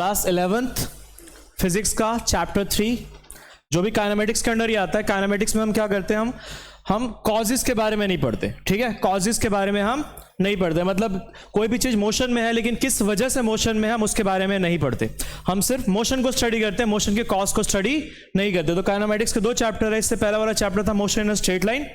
Class 11th physics का chapter 3 जो भी काइनेमेटिक्स के अंडर ही आता है। काइनेमेटिक्स में हम क्या करते हैं, हम कॉजेस के बारे में नहीं पढ़ते, ठीक है। कॉजेस के बारे में हम नहीं पढ़ते, मतलब कोई भी चीज मोशन में है लेकिन किस वजह से मोशन में है हम उसके बारे में नहीं पढ़ते। हम सिर्फ मोशन को स्टडी करते हैं, मोशन के कॉज को स्टडी नहीं करते। तो काइनेमेटिक्स के दो चैप्टर है। इससे पहला वाला चैप्टर था motion in a straight line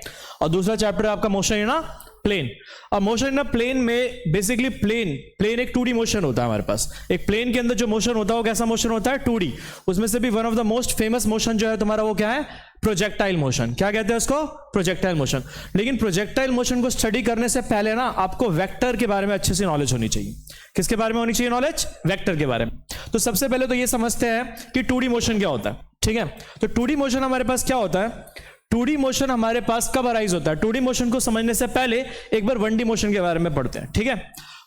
और दूसरा चैप्टर है आपका मोशन इन अ प्लेन। अब मोशन इन अ प्लेन में बेसिकली प्लेन एक 2D मोशन होता है हमारे पास। एक प्लेन के अंदर जो मोशन होता है वो कैसा मोशन होता है, 2D। उसमें से भी one of the most famous motion जो है तुम्हारा वो क्या है, प्रोजेक्टाइल मोशन। क्या कहते हैं उसको, प्रोजेक्टाइल मोशन। लेकिन प्रोजेक्टाइल मोशन को स्टडी करने से पहले ना आपको वेक्टर के बारे में अच्छे से नॉलेज होनी चाहिए। किसके बारे में होनी चाहिए नॉलेज, वेक्टर के बारे में। तो सबसे पहले तो ये समझते हैं कि 2D मोशन क्या होता है, ठीक है। तो 2D मोशन हमारे पास क्या होता है, 2D मोशन हमारे पास कब अराइज होता है। 2D मोशन को समझने से पहले एक बार 1D मोशन के बारे में पढ़ते हैं, ठीक है।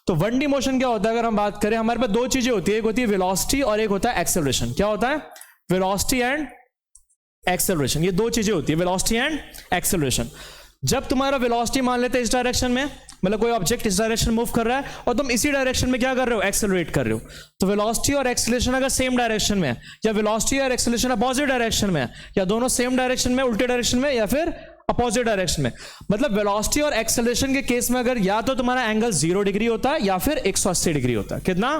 तो 1D मोशन क्या होता है, अगर हम बात करें हमारे पास दो चीजें होती है, एक होती है वेलोसिटी और एक होता है एक्सेलरेशन। क्या होता है, वेलोसिटी एंड एक्सेलरेशन। ये दो चीजें होती है, वेलोसिटी एंड एक्सेलरेशन। जब तुम्हारा वेलोसिटी मान लेते हैं इस डायरेक्शन में, मतलब कोई ऑब्जेक्ट इस डायरेक्शन मूव कर रहा है और तुम इसी डायरेक्शन में क्या कर रहे हो, एक्सेलरेट कर रहे हो। तो वेलोसिटी और एक्सेलरेशन अगर सेम डायरेक्शन में है, या वेलोसिटी और एक्सेलरेशन अपोजिट डायरेक्शन में है, या दोनों सेम डायरेक्शन में, उल्टे डायरेक्शन में, या फिर अपोजिट डायरेक्शन में, मतलब वेलोसिटी और एक्सेलरेशन के केस में अगर या तो तुम्हारा एंगल 0 डिग्री होता है या फिर 180 डिग्री होता है। कितना,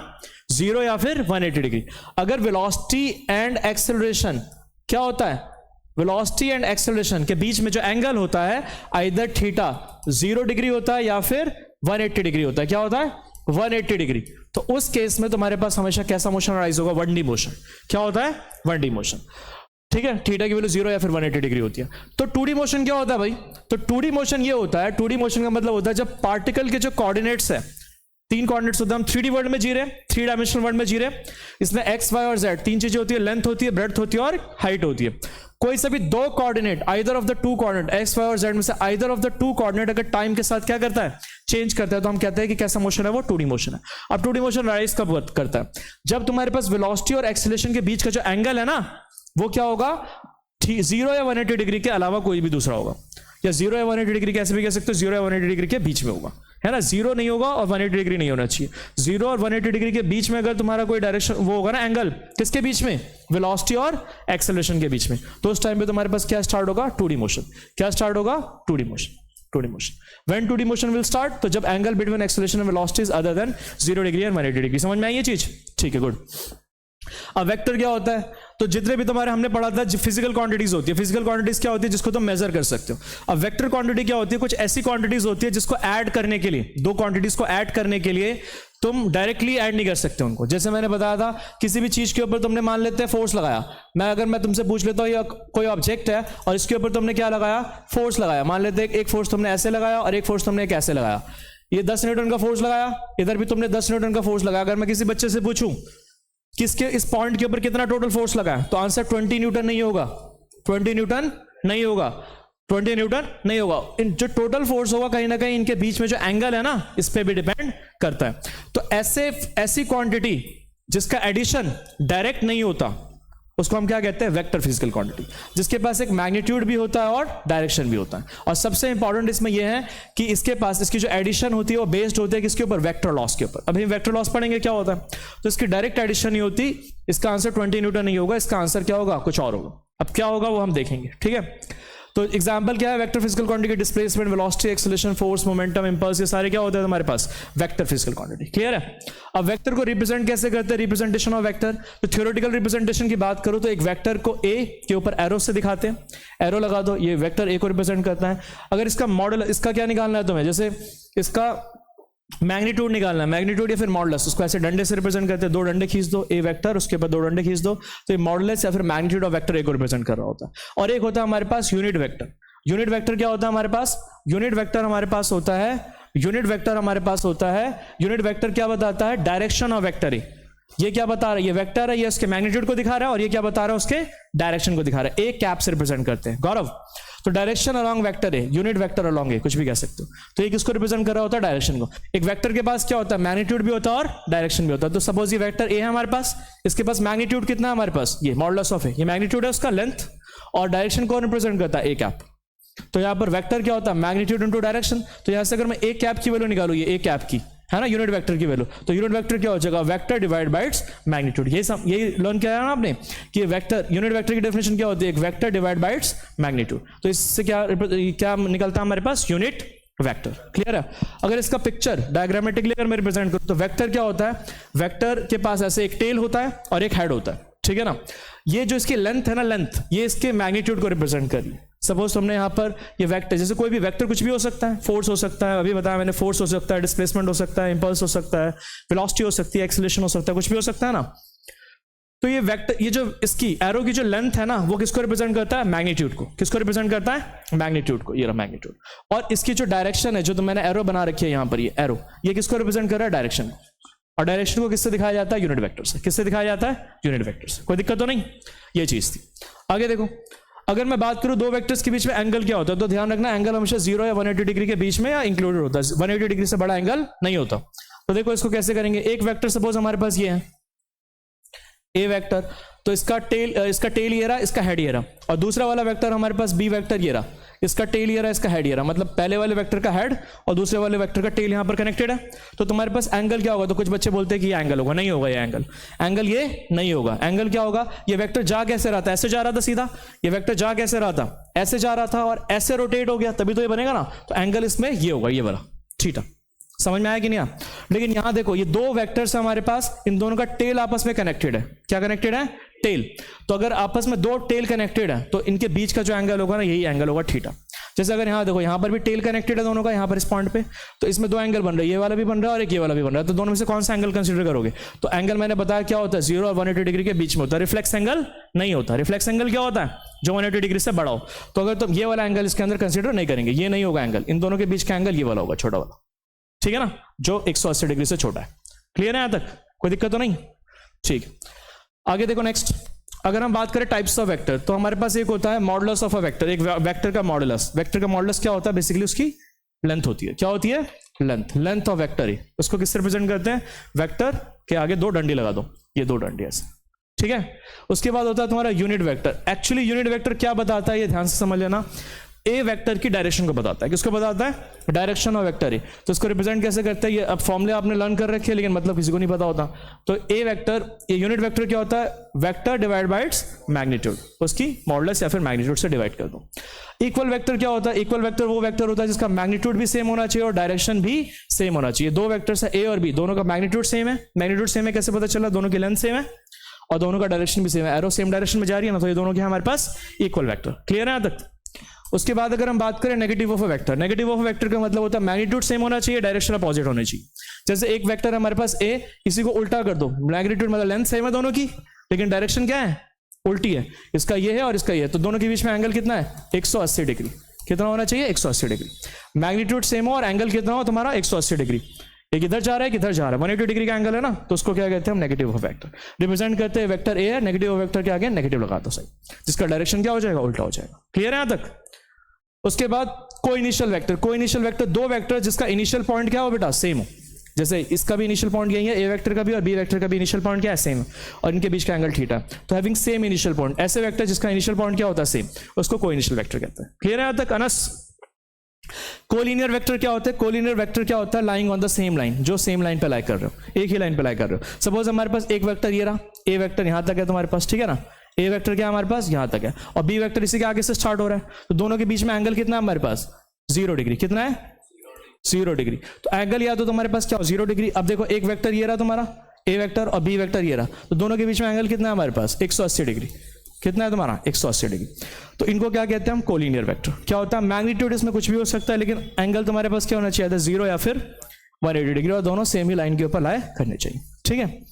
0 या फिर 180 डिग्री। अगर वेलोसिटी एंड एक्सेलरेशन क्या होता है, वेलोसिटी एंड एक्सेलरेशन के बीच में जो एंगल होता है आइदर थीटा 0 डिग्री होता है या फिर 180 डिग्री होता है। क्या होता है, 180 डिग्री। तो उस केस में तुम्हारे पास हमेशा कैसा मोशन अराइज होगा, 1D मोशन। क्या होता है, 1D मोशन, ठीक है। थीटा की वैल्यू 0 या फिर 180 डिग्री होती है। तो 2D मोशन क्या होता है भाई, तो 2D मोशन ये होता है, 2D मोशन का मतलब होता है जब पार्टिकल के जो कोऑर्डिनेट्स है, 3 कोऑर्डिनेट्स होते हैं, हम 3D वर्ल्ड में जी रहे हैं, 3 डायमेंशनल वर्ल्ड में जी रहे हैं। इसमें x, y और z 3 चीजें होती है, लेंथ होती है, ब्रेड्थ होती है और हाइट होती है। कोई से भी दो coordinate, either of the two coordinate x, y और z में से either of the two coordinate अगर टाइम के साथ क्या करता है, चेंज करता है, तो हम कहते हैं कि कैसा मोशन है वो 2D मोशन है। अब 2D मोशन राइज कब करता है, जब तुम्हारे पास वेलोसिटी और एक्सेलरेशन के बीच का जो एंगल है ना वो क्या होगा, 0 या 180 डिग्री के अलावा कोई भी दूसरा होगा। या 0 या 180 डिग्री कैसे भी कह सकते हो, 0 या 180 डिग्री के बीच में होगा, है ना। 0 नहीं होगा और 180 डिग्री नहीं होना चाहिए। 0 और 180 डिग्री के बीच में अगर तुम्हारा कोई डायरेक्शन वो होगा ना, एंगल किसके बीच में, वेलोसिटी और एक्सेलरेशन के बीच में, तो उस टाइम पे तुम्हारे पास क्या स्टार्ट होगा, 2D मोशन। क्या स्टार्ट होगा, 2D motion, 2D motion. When 2D motion will start, तो जब angle between acceleration and velocity is other than 0 degree and 180 degree. समझ में आई ये चीज, ठीक है, गुड। अब वेक्टर क्या होता है, तो जितने भी तुम्हारे हमने पढ़ा था फिजिकल क्वांटिटीज होती है। फिजिकल क्वांटिटीज क्या होती है, जिसको तुम मेजर कर सकते हो। अब वेक्टर क्वांटिटी क्या होती है, कुछ ऐसी क्वांटिटीज होती है जिसको ऐड करने के लिए, दो क्वांटिटीज को ऐड करने के लिए तुम डायरेक्टली ऐड नहीं कर सकते उनको। जैसे मैंने बताया था, किसी भी चीज के ऊपर तुमने मान लेते हैं फोर्स लगाया। मैं तुमसे पूछ लेता हूँ, कोई ऑब्जेक्ट है और इसके ऊपर तुमने क्या लगाया, फोर्स लगाया। मान लेते हैं एक फोर्स तुमने ऐसे लगाया और एक फोर्स तुमने एक ऐसे लगाया। ये 10 न्यूटन का फोर्स लगाया, इधर भी तुमने 10 न्यूटन का फोर्स लगाया। अगर मैं किसी बच्चे से पूछूं किसके इस पॉइंट के ऊपर कितना टोटल फोर्स लगा है, तो आंसर 20 न्यूटन नहीं होगा, 20 न्यूटन नहीं होगा, 20 न्यूटन नहीं होगा। इन जो टोटल फोर्स होगा कहीं ना कहीं इनके बीच में जो एंगल है ना, इस पे भी डिपेंड करता है। तो ऐसी क्वांटिटी जिसका एडिशन डायरेक्ट नहीं होता उसको हम क्या कहते हैं, वेक्टर फिजिकल क्वांटिटी, जिसके पास एक मैग्नीट्यूड भी होता है और डायरेक्शन भी होता है। और सबसे इंपॉर्टेंट इसमें यह है कि इसके पास इसकी जो एडिशन होती है वो बेस्ड होती है किसके ऊपर, वेक्टर लॉस के ऊपर। अभी वेक्टर लॉस पढ़ेंगे क्या होता है। तो इसकी डायरेक्ट एडिशन नहीं होती, इसका आंसर 20 न्यूटन नहीं होगा, इसका आंसर क्या होगा, कुछ और होगा। अब क्या होगा वो हम देखेंगे, ठीक है। तो एग्जांपल क्या है, vector physical quantity, displacement, velocity, acceleration, force, momentum, impulse, ये सारे क्या होते हैं हमारे पास, वेक्टर फिजिकल क्वांटिटी। क्लियर है। अब वेक्टर को रिप्रेजेंट कैसे करते हैं, रिप्रेजेंटेशन ऑफ वेक्टर। तो थ्योरेटिकल रिप्रेजेंटेशन की बात करो तो एक वेक्टर को ए के ऊपर एरो से दिखाते हैं, एरो लगा दो, ये वेक्टर ए को रिप्रेजेंट करता है। अगर इसका मॉडल, इसका क्या निकालना है तुम्हें, जैसे इसका मैग्नीट्यूड निकालना है, मैग्नीट्यूड या फिर मॉडुलस, उसको ऐसे डंडे से रिप्रेजेंट करते हैं। 2 डंडे खींच दो, ए वेक्टर, उसके ऊपर 2 डंडे खींच दो, तो ये मॉडुलस या फिर मैग्नीट्यूड ऑफ वेक्टर ए को रिप्रेजेंट कर रहा होता है। और एक होता है हमारे पास यूनिट वेक्टर। यूनिट वेक्टर क्या होता है हमारे पास, यूनिट वेक्टर हमारे पास होता है, यूनिट वेक्टर हमारे पास होता है, यूनिट वेक्टर क्या बताता है, डायरेक्शन ऑफ वेक्टर ए। ये क्या बता रहा है, ये वेक्टर है, ये उसके मैग्नीट्यूड को दिखा रहा है, और ये क्या बता रहा है, उसके डायरेक्शन को दिखा रहा है। ए कैप से रिप्रेजेंट करते हैं गौरव। तो डायरेक्शन अलोंग वेक्टर है, यूनिट वेक्टर अलोंग है, कुछ भी कह सकते हो। तो एक इसको रिप्रेजेंट कर रहा होता है, डायरेक्शन को। एक वेक्टर के पास क्या होता है, मैग्नीट्यूड भी होता है और डायरेक्शन भी होता है। तो सपोज ये वेक्टर ए है हमारे पास, इसके पास मैग्नीट्यूड कितना है हमारे पास, ये मॉडुलस ऑफ है, ये मैग्नीट्यूड है उसका, लेंथ, और डायरेक्शन को रिप्रेजेंट करता है ए कैप। तो यहां पर वेक्टर क्या होता है, मैग्नीट्यूड इनटू डायरेक्शन। तो यहां से अगर मैं ए कैप की वैल्यू निकालू, ये ए कैप की, है ना, यूनिट वेक्टर की वैल्यू। तो यूनिट वेक्टर क्या हो जाएगा, vector divide by its magnitude. यही लर्न किया है ना आपने कि वेक्टर, यूनिट वेक्टर की डेफिनेशन क्या होती है, एक vector divide by its magnitude. तो इससे क्या निकलता है हमारे पास, यूनिट वेक्टर। क्लियर है। अगर इसका पिक्चर डायग्रामेटिकली अगर मैं रिप्रेजेंट करूं तो वेक्टर क्या होता है, वेक्टर के पास ऐसे एक टेल होता है और एक हेड होता है, ठीक है ना। ये जो इसकी लेंथ है ना, लेंथ ये इसके मैग्नीट्यूड को रिप्रेजेंट कर रही है। सपोज हमने यहाँ पर ये वेक्टर, जैसे कोई भी वेक्टर कुछ भी हो सकता है, फोर्स हो सकता है, अभी बताया मैंने, फोर्स हो सकता है, डिस्प्लेसमेंट हो सकता है, इंपल्स हो सकता है, वेलोसिटी हो सकती है, एक्सीलरेशन हो सकता है, कुछ भी हो सकता है ना। तो ये वेक्टर, ये जो इसकी एरो की जो लेंथ है ना, वो किसको रिप्रेजेंट करता है, मैग्नीट्यूड को। किसको रिप्रेजेंट करता है, मैग्नीट्यूड को। ये रहा मैग्नीट्यूड। और इसकी जो डायरेक्शन है, जो तो मैंने एरो बना रखी है यहाँ पर, ये एरो, ये किसको रिप्रेजेंट कर रहा है, डायरेक्शन। और डायरेक्शन को किससे दिखाया जाता है, यूनिट वेक्टर से। किससे दिखाया जाता है, यूनिट वेक्टर से। कोई दिक्कत तो नहीं, ये चीज थी। आगे देखो, अगर मैं बात करूं दो वेक्टर्स के बीच में एंगल क्या होता है, तो ध्यान रखना एंगल हमेशा 0 या 180 डिग्री के बीच में या इंक्लूडेड होता है। 180 डिग्री से बड़ा एंगल नहीं होता। तो देखो इसको कैसे करेंगे, एक वेक्टर सपोज हमारे पास ये है ए वेक्टर, तो इसका टेल ये रहा, इसका हेड ये रहा। और दूसरा वाला वेक्टर हमारे पास बी वेक्टर ये रहा, इसका टेल ये रहा, इसका हेड ये रहा। मतलब पहले वाले वेक्टर का हेड और दूसरे वाले वेक्टर का टेल यहां पर कनेक्टेड है। तो तुम्हारे पास एंगल क्या होगा, तो कुछ बच्चे बोलते हैं कि ये एंगल होगा, नहीं होगा ये एंगल ये नहीं होगा। एंगल क्या होगा, ये वेक्टर जा कैसे रहा था, ऐसे जा रहा था सीधा, ये वेक्टर जा कैसे रहा था, ऐसे जा रहा था और ऐसे रोटेट हो गया, तभी तो ये बनेगा ना। तो एंगल इसमें ये होगा, ये वाला, थीटा। समझ में आया कि नहीं? लेकिन यहां देखो ये दो वेक्टर्स हमारे पास, इन दोनों का टेल आपस में कनेक्टेड है। क्या कनेक्टेड है, टेल। तो अगर आपस में दो टेल कनेक्टेड है तो इनके बीच का जो एंगल होगा ना, यही एंगल होगा थीटा। जैसे अगर यहां देखो, यहां पर भी टेल कनेक्टेड है दोनों का, यहां पर इस पॉइंट पे, तो इसमें दो एंगल बन रहे हैं, ये वाला भी बन रहा है और एक ये वाला भी बन रहा है। तो दोनों में से कौन सा एंगल कंसीडर करोगे? तो एंगल मैंने बताया क्या होता है, 0 और 180 डिग्री के बीच में होता है। रिफ्लेक्स एंगल नहीं होता। रिफ्लेक्स एंगल क्या होता है, जो 180 डिग्री से बड़ा हो। तो अगर तुम ये वाला एंगल इसके अंदर कंसीडर नहीं करेंगे, ये नहीं होगा एंगल, इन दोनों के बीच का एंगल ये वाला होगा, छोटा वाला, ठीक है ना, जो 180 डिग्री से छोटा है। क्लियर है यहां तक, कोई दिक्कत तो नहीं? ठीक। आगे देखो नेक्स्ट, अगर हम बात करें टाइप्स ऑफ वेक्टर, तो हमारे पास एक होता है मॉडुलस ऑफ अ वेक्टर। एक वेक्टर का मॉडुलस, वेक्टर का मॉडुलस क्या होता है, बेसिकली उसकी लेंथ होती है। क्या होती है, लेंथ ऑफ वेक्टर है। उसको किससे रिप्रेजेंट करते हैं, वेक्टर के आगे दो डंडी लगा दो, ये दो डंडी ऐसे, ठीक है। उसके बाद होता है तुम्हारा unit vector. Actually unit vector क्या बताता है, ये ध्यान से समझ लेना। ए वेक्टर की डायरेक्शन को बताता है। किसको बताता है, डायरेक्शन ऑफ वेक्टर है। तो इसको रिप्रेजेंट कैसे करते हैं, ये अब फॉर्मूले आपने लर्न कर रखे हैं, लेकिन मतलब किसी को नहीं पता होता। तो ए वेक्टर, ये यूनिट वेक्टर क्या होता है, vector divide by its magnitude, उसकी मॉडुलस या फिर मैग्नीट्यूड से डिवाइड कर दो। इक्वल वेक्टर क्या होता है, इक्वल वेक्टर वो वेक्टर होता है जिसका मैग्नीट्यूड भी सेम होना चाहिए और डायरेक्शन भी सेम होना चाहिए। दो वेक्टर्स है ए और बी, दोनों का मैग्नीट्यूड सेम है। मैग्नीट्यूड सेम है कैसे पता चला, दोनों की लेंथ सेम है और दोनों का डायरेक्शन भी सेम है। एरो सेम डायरेक्शन में जा रही है ना, तो ये दोनों के हमारे पास इक्वल वेक्टर। क्लियर है यहां तक? उसके बाद अगर हम बात करें negative of a vector, negative of a vector का मतलब होता है मैग्नीट्यूड सेम होना चाहिए, डायरेक्शन अपोजिट होनी चाहिए। जैसे एक वेक्टर हमारे पास ए, इसी को उल्टा कर दो, मैग्नीट्यूड मतलब लेंथ सेम है दोनों की, लेकिन डायरेक्शन क्या है, उल्टी है। इसका ये है और इसका ये है, तो दोनों के बीच में एंगल कितना है, 180 डिग्री। कितना होना चाहिए, 180 डिग्री। मैग्नीट्यूड सेम हो और एंगल कितना हो तुम्हारा, 180 डिग्री। एक इधर जा रहा है, किधर जा रहा है, 180 डिग्री का एंगल है ना, तो उसको क्या कहते हैं हम, नेगेटिव ऑफ वेक्टर। रिप्रेजेंट करते हैं वेक्टर ए है, नेगेटिव ऑफ वेक्टर के आगे नेगेटिव लगा दो सही, जिसका डायरेक्शन क्या हो जाएगा, उल्टा हो जाएगा। क्लियर है यहां तक? उसके बाद को इनिशियल वेक्टर। को इनिशियल वेक्टर दो वेक्टर जिसका इनिशियल पॉइंट क्या हो बेटा, सेम हो। जैसे इसका भी इनिशियल पॉइंट यही है, ए वेक्टर का भी और बी वेक्टर का भी इनिशियल पॉइंट क्या है, सेम, और इनके बीच का एंगल थीटा। तो हैविंग सेम इनिशियल पॉइंट, ऐसे वेक्टर जिसका इनिशियल पॉइंट क्या होता है, सेम, उसको को इनिशियल वेक्टर कहते हैं। क्लियर है यहां तक अनस? कोलिनियर वेक्टर क्या होता है, कोलिनियर वेक्टर क्या होता है, lying on the same line, जो सेम लाइन पे लाई कर रहे हो, एक ही लाइन पे लाई कर रहे हो। सपोज हमारे पास एक वेक्टर ये रहा, ए वेक्टर यहां तक है तुम्हारे पास, ठीक है ना, ए वेक्टर क्या हमारे पास यहां तक है और बी वेक्टर इसी के आगे से स्टार्ट हो रहा है, तो दोनों के बीच में एंगल कितना है हमारे पास, 0 डिग्री। कितना है, 0 डिग्री। तो एंगल या तो तुम्हारे पास क्या हो, 0 डिग्री। अब देखो एक वेक्टर ये रहा तुम्हारा ए वेक्टर और बी वेक्टर ये रहा, तो दोनों के बीच में एंगल कितना है हमारे पास, 180 डिग्री। कितना है तुम्हारा, 180 डिग्री। तो इनको क्या कहते हैं हम, कोलिनियर वेक्टर। क्या होता है, मैग्नीट्यूड इसमें कुछ भी हो सकता है, लेकिन एंगल तुम्हारे पास क्या होना चाहिए था, 0 या फिर 180 डिग्री, और दोनों सेम ही लाइन के ऊपर लाए करने चाहिए, ठीक है।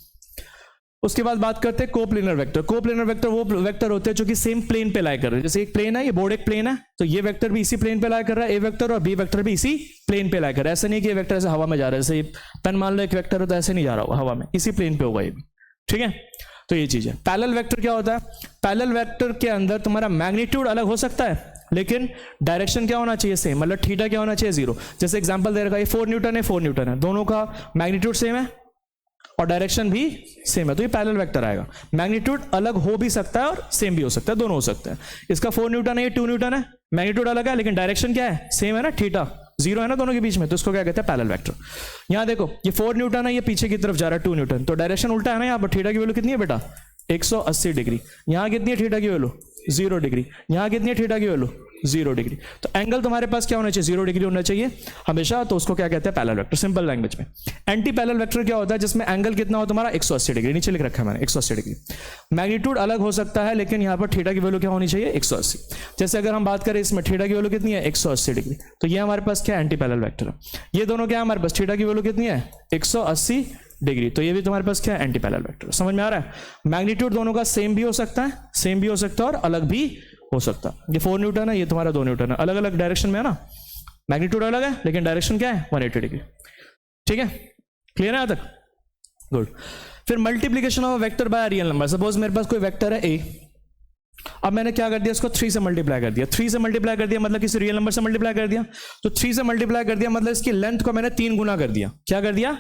उसके बाद बात करते हैं कोप्लेनर वेक्टर। कोप्लेनर वेक्टर वो वेक्टर होते हैं जो कि सेम प्लेन पे लाई कर रहे हैं। जैसे एक प्लेन है, ये बोर्ड एक प्लेन है, तो ये वेक्टर भी इसी प्लेन पे लाई कर रहा है, ए वेक्टर, और बी वेक्टर भी इसी प्लेन पे लाई कर रहा है। ऐसा नहीं कि ये वेक्टर ऐसे हवा में जा रहा है, जैसे पेन मान लो एक वेक्टर है तो ऐसे नहीं जा रहा होगा हवा में, इसी प्लेन पे होगा ये भी, ठीक है। तो ये चीज है। पैरेलल वेक्टर क्या होता है, पैरेलल वेक्टर के अंदर तुम्हारा मैग्नीट्यूड अलग हो सकता है, लेकिन डायरेक्शन क्या होना चाहिए, सेम, मतलब थीटा क्या होना चाहिए, 0। जैसे एग्जांपल दे रखा है, 4 न्यूटन है, 4 न्यूटन है, दोनों का मैग्नीट्यूड सेम है और डायरेक्शन भी सेम है, तो ये पैरेलल वेक्टर आएगा। मैग्नीट्यूड अलग हो भी सकता है और सेम भी हो सकता है, दोनों हो सकते हैं। इसका 4 न्यूटन है, ये 2 न्यूटन है, मैग्नीट्यूड अलग है लेकिन डायरेक्शन क्या है, सेम है ना, थीटा जीरो है ना दोनों के बीच में, तो इसको क्या कहते हैं पैरेलल वेक्टर। यहां देखो ये 4 न्यूटन है, ये पीछे की तरफ जा रहा है 2 न्यूटन, तो डायरेक्शन उल्टा है ना। यहाँ पर थीटा की वैल्यू कितनी है बेटा 180 डिग्री, यहाँ कितनी है थीटा की वैल्यू 0 डिग्री, यहाँ कितनी है थीटा की वैल्यू 0 डिग्री। तो एंगल तुम्हारे पास क्या होना चाहिए 0 डिग्री होना चाहिए हमेशा, तो उसको क्या कहते हैं पैरेलल वेक्टर सिंपल लैंग्वेज में। एंटी पैरेलल वेक्टर क्या होता है जिसमें एंगल कितना हो तुम्हारा 180 डिग्री, नीचे लिख रखा है मैंने 180 डिग्री। मैग्नीट्यूड अलग हो सकता है लेकिन यहाँ पर थीटा की वैल्यू क्या होनी चाहिए 180। जैसे अगर हम बात करें इसमें थीटा की वैल्यू कितनी है 180 डिग्री, तो ये हमारे पास क्या एंटी पैरेलल वेक्टर है। ये दोनों क्या है हमारे पास थीटा की वैल्यू कितनी है 180 डिग्री, तो ये भी तुम्हारे पास क्या है एंटी पैरेलल वेक्टर। समझ में आ रहा है। मैग्नीट्यूड दोनों का सेम भी हो सकता है, सेम भी हो सकता है और अलग भी हो सकता है। ये 4 न्यूटन है, ये तुम्हारा 2 न्यूटन है, अलग अलग डायरेक्शन में है ना, मैग्नीट्यूड अलग है लेकिन डायरेक्शन क्या है 180 डिग्री। ठीक है, क्लियर है यहां तक, गुड। फिर multiplication of vector by real number. Suppose मेरे पास कोई वेक्टर है ए, अब मैंने क्या कर दिया इसको 3 से मल्टीप्लाई कर दिया। 3 से मल्टीप्लाई कर दिया मतलब किसी रियल नंबर से मल्टीप्लाई कर दिया, तो 3 से मल्टीप्लाई कर दिया मतलब इसकी लेंथ को मैंने 3 गुना कर दिया। क्या कर दिया